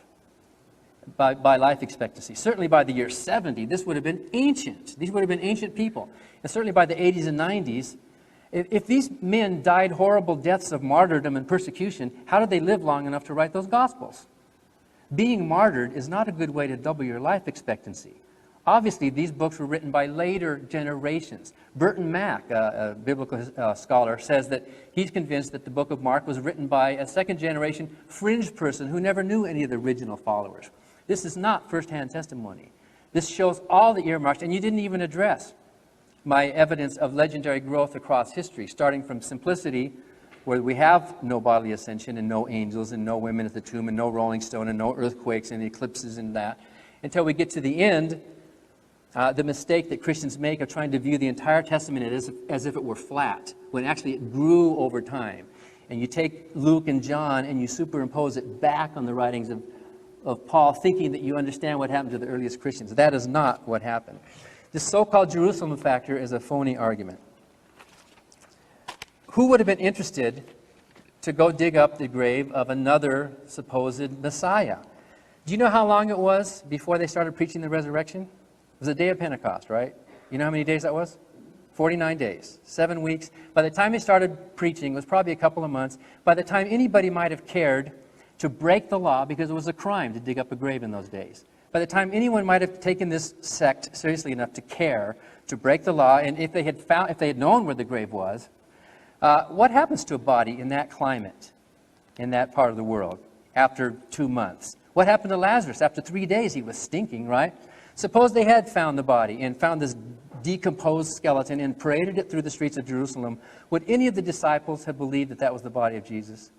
By life expectancy. Certainly by the year 70, this would have been ancient. These would have been ancient people. And certainly by the 80s and 90s, if these men died horrible deaths of martyrdom and persecution, how did they live long enough to write those Gospels? Being martyred is not a good way to double your life expectancy. Obviously, these books were written by later generations. Burton Mack, a biblical scholar, says that he's convinced that the book of Mark was written by a second-generation fringe person who never knew any of the original followers. This is not first-hand testimony. This shows all the earmarks, and you didn't even address my evidence of legendary growth across history, starting from simplicity, where we have no bodily ascension and no angels and no women at the tomb and no rolling stone and no earthquakes and eclipses and that, until we get to the end, the mistake that Christians make of trying to view the entire Testament as if it were flat, when actually it grew over time. And you take Luke and John and you superimpose it back on the writings of Paul, thinking that you understand what happened to the earliest Christians. That is not what happened. This so-called Jerusalem factor is a phony argument. Who would have been interested to go dig up the grave of another supposed Messiah? Do you know how long it was before they started preaching the resurrection? It was the day of Pentecost, right? You know how many days that was? 49 days, 7 weeks. By the time they started preaching, it was probably a couple of months. By the time anybody might have cared to break the law, because it was a crime to dig up a grave in those days. By the time anyone might have taken this sect seriously enough to care to break the law, and if they had known where the grave was, what happens to a body in that climate, in that part of the world, after 2 months? What happened to Lazarus? After 3 days, he was stinking, right? Suppose they had found the body and found this decomposed skeleton and paraded it through the streets of Jerusalem. Would any of the disciples have believed that that was the body of Jesus?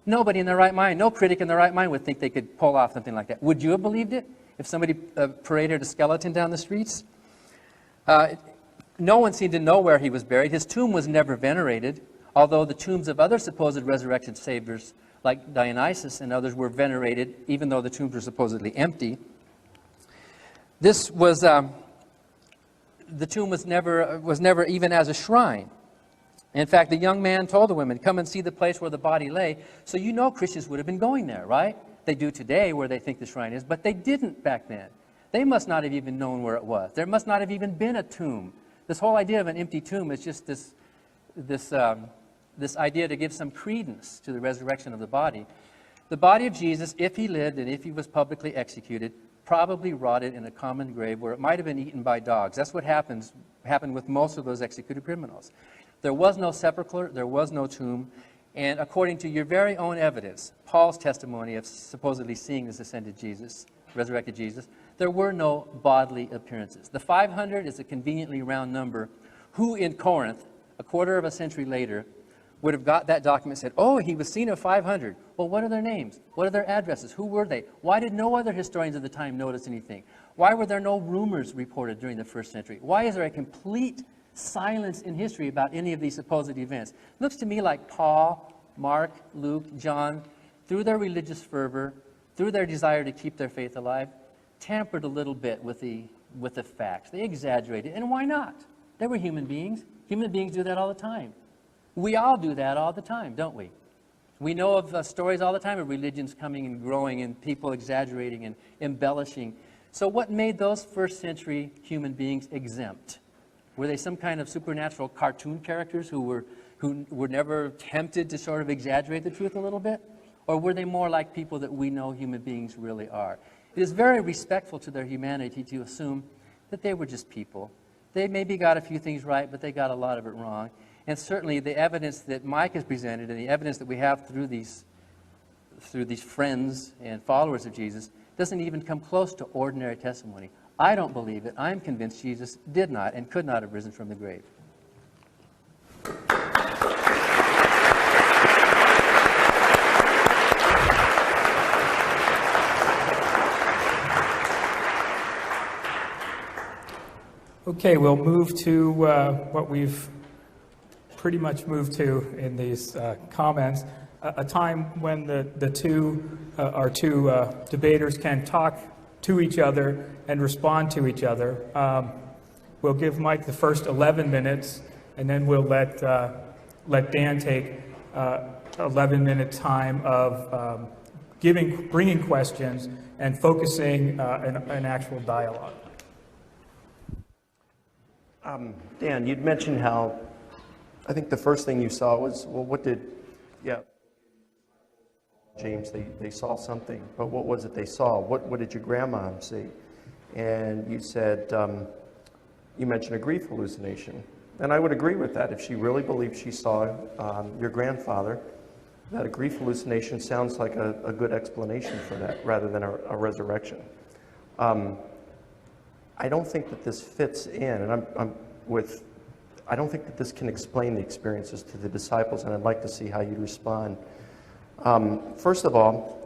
Nobody in their right mind, no critic in their right mind would think they could pull off something like that. Would you have believed it if somebody paraded a skeleton down the streets? No one seemed to know where he was buried. His tomb was never venerated, although the tombs of other supposed resurrection saviors, like Dionysus and others, were venerated, even though the tombs were supposedly empty. This was, the tomb was never even as a shrine. In fact, the young man told the women, "Come and see the place where the body lay." So you know Christians would have been going there, right? They do today where they think the shrine is, but they didn't back then. They must not have even known where it was. There must not have even been a tomb. This whole idea of an empty tomb is just this idea to give some credence to the resurrection of the body. The body of Jesus, if he lived and if he was publicly executed, probably rotted in a common grave where it might have been eaten by dogs. That's what happened with most of those executed criminals. There was no sepulcher, there was no tomb, and according to your very own evidence, Paul's testimony of supposedly seeing this ascended Jesus, resurrected Jesus, there were no bodily appearances. The 500 is a conveniently round number. Who in Corinth, a quarter of a century later, would have got that document and said, "Oh, he was seen of 500. Well, what are their names? What are their addresses? Who were they? Why did no other historians of the time notice anything? Why were there no rumors reported during the first century? Why is there a complete silence in history about any of these supposed events?" It looks to me like Paul, Mark, Luke, John, through their religious fervor, through their desire to keep their faith alive, tampered a little bit with the facts. They exaggerated. And why not? They were human beings. Human beings do that all the time. We all do that all the time, don't we? We know of stories all the time of religions coming and growing and people exaggerating and embellishing. So what made those first century human beings exempt? Were they some kind of supernatural cartoon characters who were never tempted to sort of exaggerate the truth a little bit? Or were they more like people that we know human beings really are? It is very respectful to their humanity to assume that they were just people. They maybe got a few things right, but they got a lot of it wrong. And certainly the evidence that Mike has presented and the evidence that we have through these friends and followers of Jesus doesn't even come close to ordinary testimony. I don't believe it. I'm convinced Jesus did not and could not have risen from the grave. Okay, we'll move to what we've pretty much moved to in these comments, a time when our two debaters can talk to each other and respond to each other. We'll give Mike the first 11 minutes, and then we'll let Dan take 11-minute time of bringing questions and focusing an actual dialogue. Dan, you'd mentioned how I think the first thing you saw was, well, James, they saw something, but what was it they saw? What did your grandma see? and you said, you mentioned a grief hallucination. And I would agree with that. If she really believed she saw your grandfather, that a grief hallucination sounds like a good explanation for that rather than a resurrection. I don't think that this fits in, and I don't think that this can explain the experiences to the disciples, and I'd like to see how you'd respond. First of all,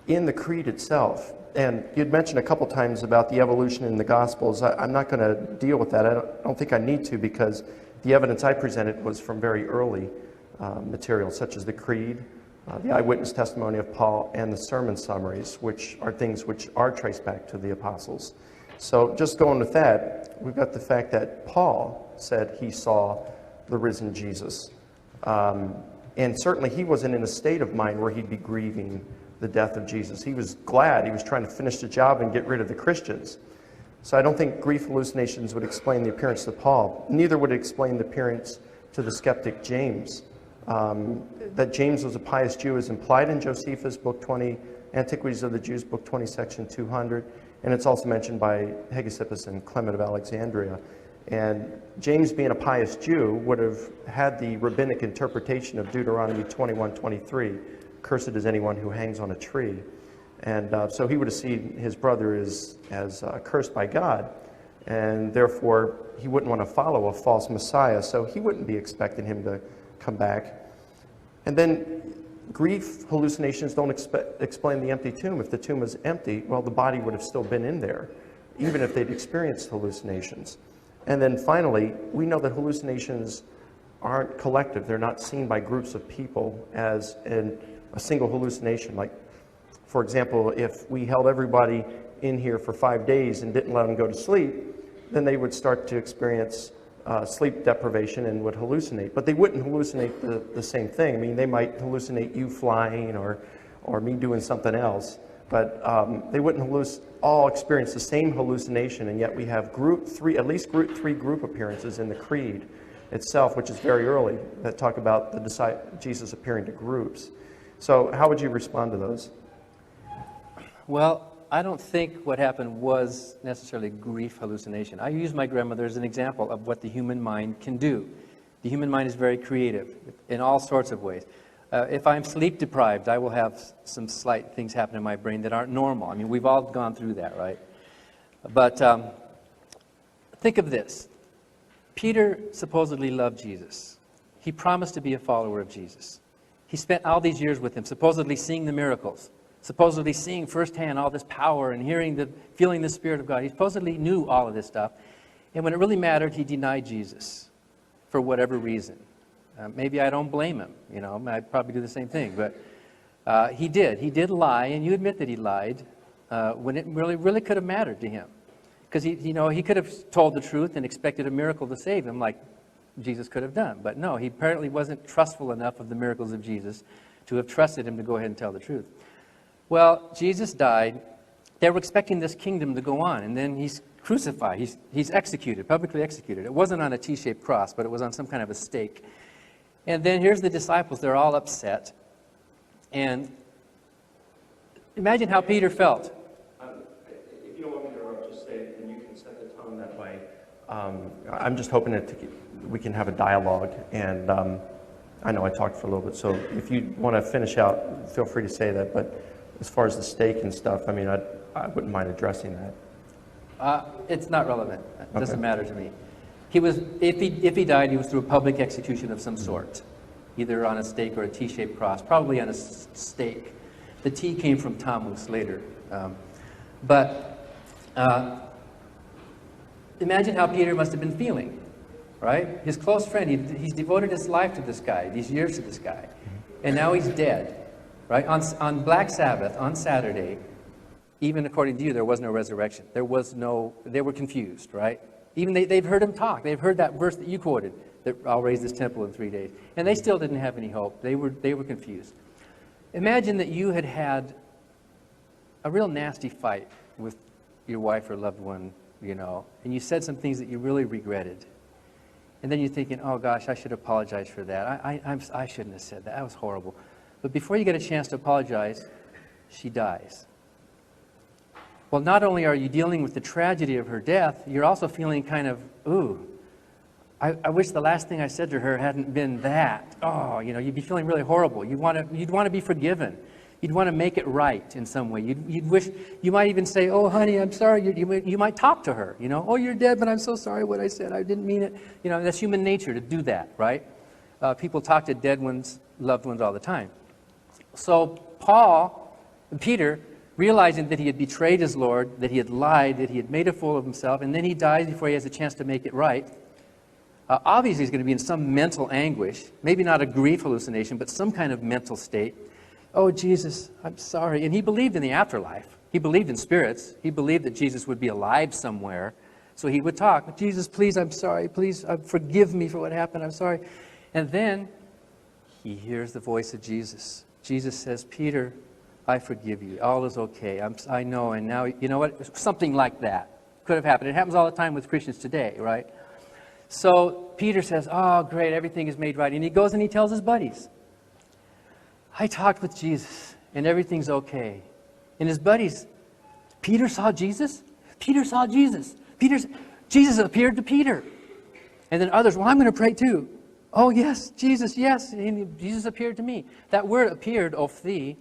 in the creed itself, and you'd mentioned a couple times about the evolution in the Gospels. I'm not going to deal with that. I don't think I need to, because the evidence I presented was from very early material, such as the creed, the eyewitness testimony of Paul, and the sermon summaries, which are things which are traced back to the apostles. So just going with that, we've got the fact that Paul said he saw the risen Jesus. And certainly he wasn't in a state of mind where he'd be grieving the death of Jesus. He was glad. He was trying to finish the job and get rid of the Christians. So I don't think grief hallucinations would explain the appearance of Paul. Neither would it explain the appearance to the skeptic James. That James was a pious Jew is implied in Josephus, Book 20, Antiquities of the Jews, Book 20, Section 200. And it's also mentioned by Hegesippus and Clement of Alexandria. And James, being a pious Jew, would have had the rabbinic interpretation of Deuteronomy 21:23, "Cursed is anyone who hangs on a tree." And so he would have seen his brother as cursed by God, and therefore he wouldn't want to follow a false Messiah, so he wouldn't be expecting him to come back. And then grief hallucinations don't explain the empty tomb. If the tomb was empty, well, the body would have still been in there, even if they'd experienced hallucinations. And then finally, we know that hallucinations aren't collective. They're not seen by groups of people as in a single hallucination. Like, for example, if we held everybody in here for 5 days and didn't let them go to sleep, then they would start to experience sleep deprivation and would hallucinate. But they wouldn't hallucinate the same thing. I mean, they might hallucinate you flying or me doing something else, but they wouldn't all experience the same hallucination, and yet we have at least three group appearances in the creed itself, which is very early, that talk about Jesus appearing to groups. So how would you respond to those? Well, I don't think what happened was necessarily grief hallucination. I use my grandmother as an example of what the human mind can do. The human mind is very creative in all sorts of ways. If I'm sleep deprived, I will have some slight things happen in my brain that aren't normal. I mean, we've all gone through that, right? But think of this. Peter supposedly loved Jesus. He promised to be a follower of Jesus. He spent all these years with him, supposedly seeing the miracles, supposedly seeing firsthand all this power and feeling the Spirit of God. He supposedly knew all of this stuff. And when it really mattered, he denied Jesus for whatever reason. Maybe I don't blame him. You know, I'd probably do the same thing. But he did. He did lie, and you admit that he lied when it really could have mattered to him. Because he could have told the truth and expected a miracle to save him, like Jesus could have done. But no, he apparently wasn't trustful enough of the miracles of Jesus to have trusted him to go ahead and tell the truth. Well, Jesus died. They were expecting this kingdom to go on, and then he's crucified. He's executed, publicly executed. It wasn't on a T-shaped cross, but it was on some kind of a stake. And then here's the disciples. They're all upset. And imagine how Peter felt. If you don't want me to interrupt, just say it, and you can set the tone that way. I'm just hoping that we can have a dialogue, and I know I talked for a little bit, so if you want to finish out, feel free to say that. But as far as the stake and stuff, I mean, I wouldn't mind addressing that. It's not relevant. It doesn't matter to me. If he died, he was through a public execution of some sort, either on a stake or a T-shaped cross, probably on a stake. The T came from Tammuz later. But imagine how Peter must have been feeling, right? His close friend, he's devoted his life to this guy, these years to this guy, and now he's dead, right? On Black Sabbath, on Saturday, even according to you, there was no resurrection. They were confused, right? Even they've heard him talk. They've heard that verse that you quoted, that I'll raise this temple in 3 days. And they still didn't have any hope. They were confused. Imagine that you had a real nasty fight with your wife or loved one, and you said some things that you really regretted. And then you're thinking, oh gosh, I should apologize for that. I shouldn't have said that. That was horrible. But before you get a chance to apologize, she dies. Well, not only are you dealing with the tragedy of her death, you're also feeling kind of, ooh, I wish the last thing I said to her hadn't been that. Oh, you know, you'd be feeling really horrible. You'd want to be forgiven. You'd want to make it right in some way. You'd wish, you might even say, oh, honey, I'm sorry. You might talk to her, you know. Oh, you're dead, but I'm so sorry what I said. I didn't mean it. You know, that's human nature to do that, right? People talk to dead ones, loved ones all the time. So Peter, realizing that he had betrayed his Lord, that he had lied, that he had made a fool of himself, and then he dies before he has a chance to make it right, obviously he's going to be in some mental anguish, maybe not a grief hallucination, but some kind of mental state. Oh, Jesus, I'm sorry. And he believed in the afterlife. He believed in spirits. He believed that Jesus would be alive somewhere. So he would talk, Jesus, please, I'm sorry. Please forgive me for what happened. I'm sorry. And then he hears the voice of Jesus. Jesus says, Peter, I forgive you. All is okay. I know. And now, you know what? Something like that could have happened. It happens all the time with Christians today, right? So Peter says, oh, great, everything is made right. And he goes and he tells his buddies, I talked with Jesus, and everything's okay. And his buddies, Peter saw Jesus? Peter saw Jesus. Jesus appeared to Peter. And then others, well, I'm going to pray too. Oh, yes, Jesus, yes. And Jesus appeared to me. That word appeared, ophthi,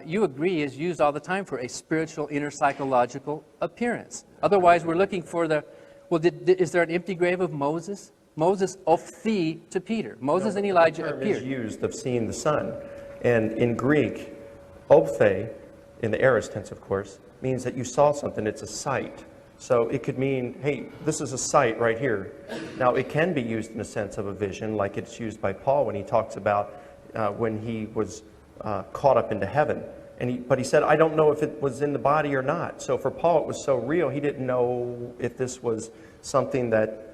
you agree, is used all the time for a spiritual, inner psychological appearance. Otherwise, we're looking for the... Well, is there an empty grave of Moses? Moses ophthi to Peter. Moses and Elijah appeared. The term is used of seeing the sun. And in Greek, ophthe, in the aorist tense, of course, means that you saw something. It's a sight. So it could mean, hey, this is a sight right here. Now, it can be used in the sense of a vision, like it's used by Paul when he talks about when he was caught up into heaven. But he said, I don't know if it was in the body or not. So for Paul, it was so real, he didn't know if this was something that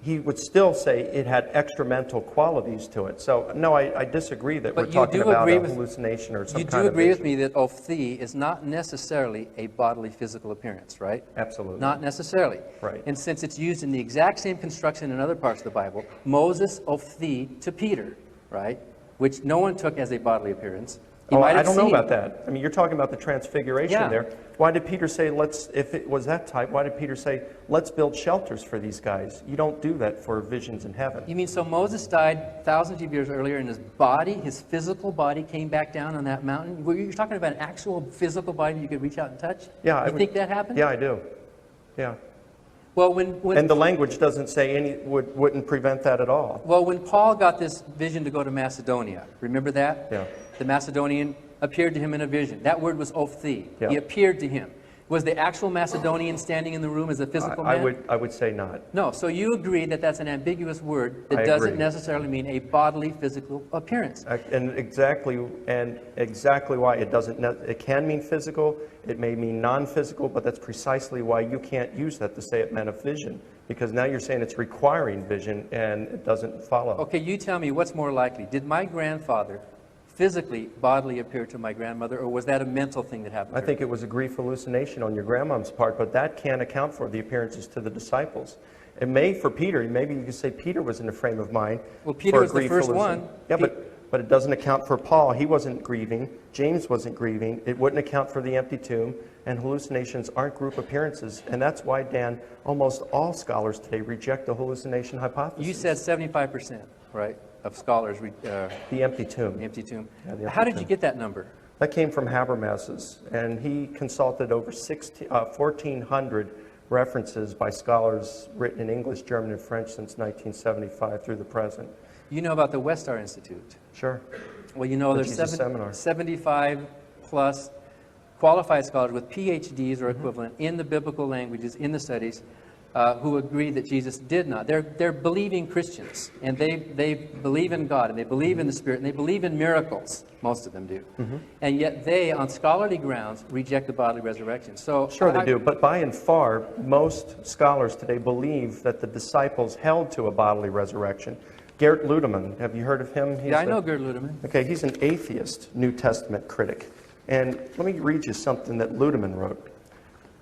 he would still say it had extra mental qualities to it. So no, I disagree that we're talking about a hallucination or some kind of... You do agree with me that ophthi is not necessarily a bodily physical appearance, right? Absolutely. Not necessarily. Right. And since it's used in the exact same construction in other parts of the Bible, Moses ophthi to Peter, right? Which no one took as a bodily appearance. I don't know about that. I mean, you're talking about the transfiguration there. Yeah. Why did Peter say, if it was that type, why did Peter say, let's build shelters for these guys? You don't do that for visions in heaven. You mean, so Moses died thousands of years earlier and his body, his physical body came back down on that mountain? You're talking about an actual physical body you could reach out and touch? Yeah. You think that happened? Yeah, I do. Yeah. Well, when and the language doesn't say wouldn't prevent that at all. Well, when Paul got this vision to go to Macedonia, remember that? Yeah. The Macedonian appeared to him in a vision. That word was ophthi. Yeah. He appeared to him. Was the actual Macedonian standing in the room as a physical man? I would say not. No. So you agree that that's an ambiguous word that doesn't necessarily mean a bodily physical appearance. And exactly why it doesn't. It can mean physical. It may mean non-physical, but that's precisely why you can't use that to say it meant a vision, because now you're saying it's requiring vision, and it doesn't follow. Okay, you tell me what's more likely. Did my grandfather physically, bodily appear to my grandmother, or was that a mental thing that happened? I think it was a grief hallucination on your grandmom's part, but that can't account for the appearances to the disciples. It may for Peter. Maybe you could say Peter was in a frame of mind. Well, Peter was the first one. Yeah, but it doesn't account for Paul. He wasn't grieving. James wasn't grieving. It wouldn't account for the empty tomb. And hallucinations aren't group appearances. And that's why, Dan, almost all scholars today reject the hallucination hypothesis. You said 75%, right, of scholars. The empty tomb. The empty tomb. Yeah, the empty How did you tomb. get that number? That came from Habermas's, and he consulted over 1,400 references by scholars written in English, German, and French since 1975 through the present. You know about the Westar Institute. Sure. Well, you know, there's 75 plus qualified scholars with PhDs or equivalent in the biblical languages, in the studies, who agree that Jesus did not. They're believing Christians, and they believe in God, and they believe in the Spirit, and they believe in miracles. Most of them do. And yet they, on scholarly grounds, reject the bodily resurrection. So sure they do, but by and far, most scholars today believe that the disciples held to a bodily resurrection. Gert Ludemann, have you heard of him? I know Gert Ludemann. Okay, he's an atheist New Testament critic. And let me read you something that Ludemann wrote.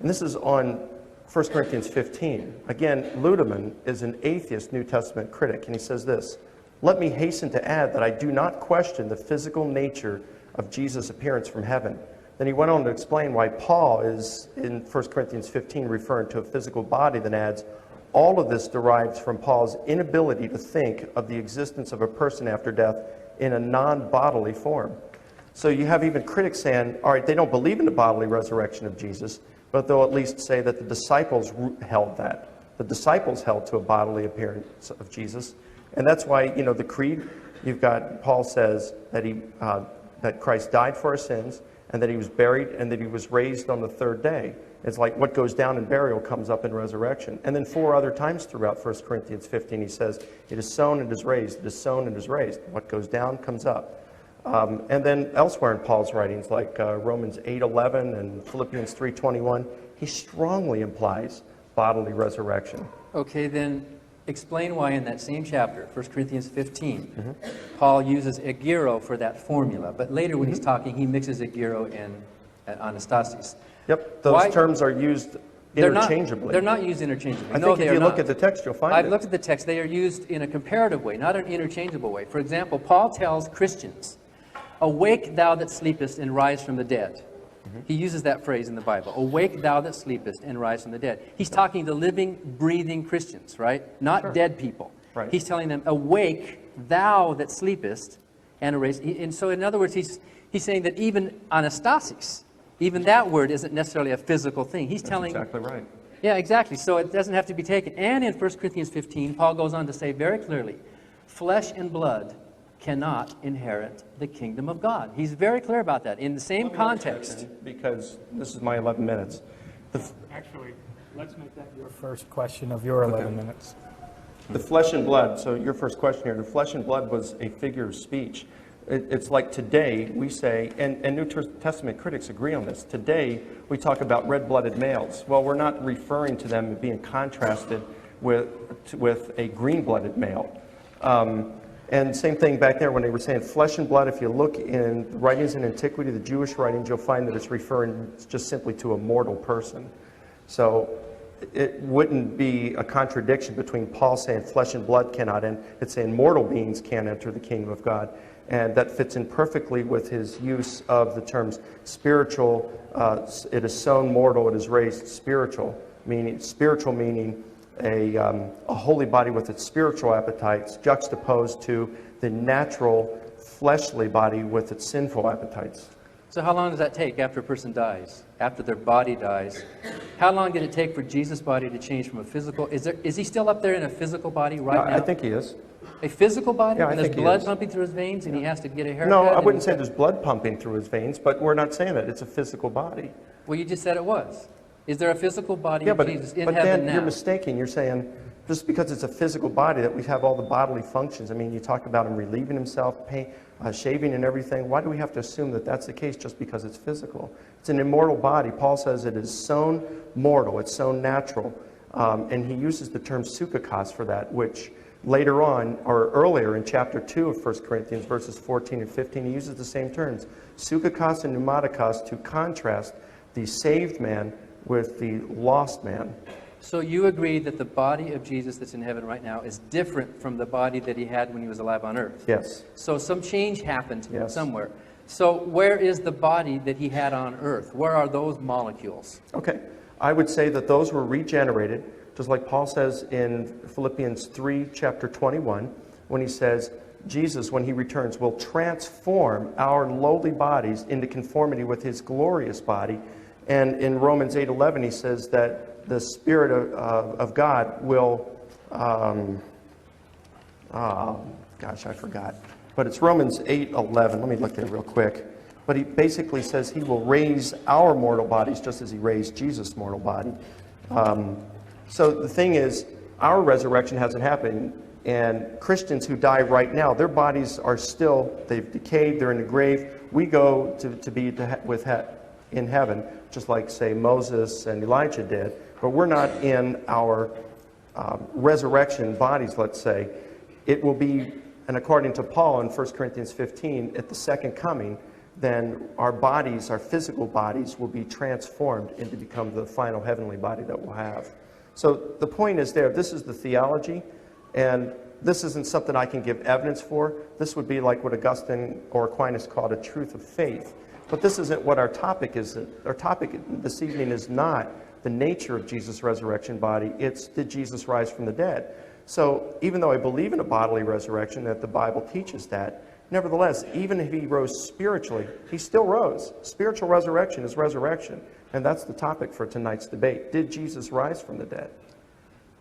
And this is on 1 Corinthians 15. Again, Ludemann is an atheist New Testament critic, and he says this: "Let me hasten to add that I do not question the physical nature of Jesus' appearance from heaven. Then he went on to explain why Paul is, in 1 Corinthians 15, referring to a physical body, then adds, all of this derives from Paul's inability to think of the existence of a person after death in a non-bodily form. So you have even critics saying, all right, they don't believe in the bodily resurrection of Jesus, but they'll at least say that the disciples held that. The disciples held to a bodily appearance of Jesus. And that's why, you know, the creed, you've got, Paul says that that Christ died for our sins, and that he was buried, and that he was raised on the third day. It's like what goes down in burial comes up in resurrection. And then 4 other times throughout 1 Corinthians 15, he says, it is sown and is raised, it is sown and is raised. What goes down comes up. And then elsewhere in Paul's writings, like Romans 8:11 and Philippians 3:21, he strongly implies bodily resurrection. Okay, then explain why in that same chapter, 1 Corinthians 15, Paul uses egiro for that formula, but later when he's talking, he mixes egiro and anastasis. Yep, those terms are used interchangeably. They're not used interchangeably. I think if you look at the text, you'll find it. I've looked at the text. They are used in a comparative way, not an interchangeable way. For example, Paul tells Christians, awake thou that sleepest and rise from the dead. He uses that phrase in the Bible. Awake thou that sleepest and rise from the dead. He's talking to living, breathing Christians, right? Not dead people. Right. He's telling them, awake thou that sleepest and arise. And so in other words, he's saying that even anastasis, even that word isn't necessarily a physical thing. He's telling... That's exactly right. Yeah, exactly. So it doesn't have to be taken. And in 1 Corinthians 15, Paul goes on to say very clearly, flesh and blood cannot inherit the kingdom of God. He's very clear about that. In the same context. Because this is my 11 minutes. Actually, let's make that your first question of your 11 minutes. The flesh and blood, so your first question here, the flesh and blood was a figure of speech. It's like today we say, and New Testament critics agree on this, today we talk about red-blooded males. Well, we're not referring to them being contrasted with a green-blooded male. And same thing back there when they were saying flesh and blood. If you look in the writings in antiquity, the Jewish writings, you'll find that it's referring just simply to a mortal person. So it wouldn't be a contradiction between Paul saying flesh and blood cannot enter. It's saying mortal beings can't enter the kingdom of God. And that fits in perfectly with his use of the terms spiritual. It is sown mortal, it is raised spiritual, meaning a holy body with its spiritual appetites juxtaposed to the natural fleshly body with its sinful appetites. So how long does that take after a person dies, after their body dies? How long did it take for Jesus' body to change from a physical... Is he still up there in a physical body right now? I think he is. A physical body? Yeah, and there's blood pumping through his veins and he has to get a haircut? No, I wouldn't say there's blood pumping through his veins, but we're not saying that. It's a physical body. Well, you just said it was. Is there a physical body Yeah, of but Jesus in then heaven now? you're mistaken. You're saying just because it's a physical body that we have all the bodily functions. I mean, you talked about him relieving himself, shaving and everything. Why do we have to assume that that's the case just because it's physical? It's an immortal body. Paul says it is sown mortal. It's sown natural. And he uses the term psychikos for that, which later on, or earlier in chapter 2 of 1 Corinthians, verses 14 and 15, he uses the same terms, psychikos and pneumatikos, to contrast the saved man with the lost man. So you agree that the body of Jesus that's in heaven right now is different from the body that he had when he was alive on earth? Yes. So some change happened Yes. somewhere. So where is the body that he had on earth? Where are those molecules? Okay. I would say that those were regenerated, just like Paul says in Philippians 3, chapter 21, when he says, Jesus, when he returns, will transform our lowly bodies into conformity with his glorious body. And in Romans 8:11, he says that the Spirit of God will, gosh, I forgot. But it's Romans 8:11. Let me look at it real quick. But he basically says he will raise our mortal bodies just as he raised Jesus' mortal body. So the thing is, our resurrection hasn't happened. And Christians who die right now, their bodies are still, they've decayed, they're in the grave. We go to be in heaven, just like, say, Moses and Elijah did. But we're not in our resurrection bodies, let's say. It will be, and according to Paul in 1 Corinthians 15, at the second coming, then our bodies, our physical bodies, will be transformed into become the final heavenly body that we'll have. So the point is there, this is the theology, and this isn't something I can give evidence for. This would be like what Augustine or Aquinas called a truth of faith. But this isn't what our topic is. Our topic this evening is not the nature of Jesus' resurrection body. It's, did Jesus rise from the dead? So even though I believe in a bodily resurrection, that the Bible teaches that, nevertheless, even if he rose spiritually, he still rose. Spiritual resurrection is resurrection. And that's the topic for tonight's debate. Did Jesus rise from the dead?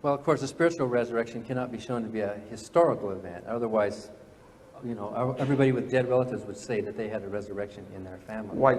Well, of course, the spiritual resurrection cannot be shown to be a historical event. Otherwise, you know, everybody with dead relatives would say that they had a resurrection in their family. Why?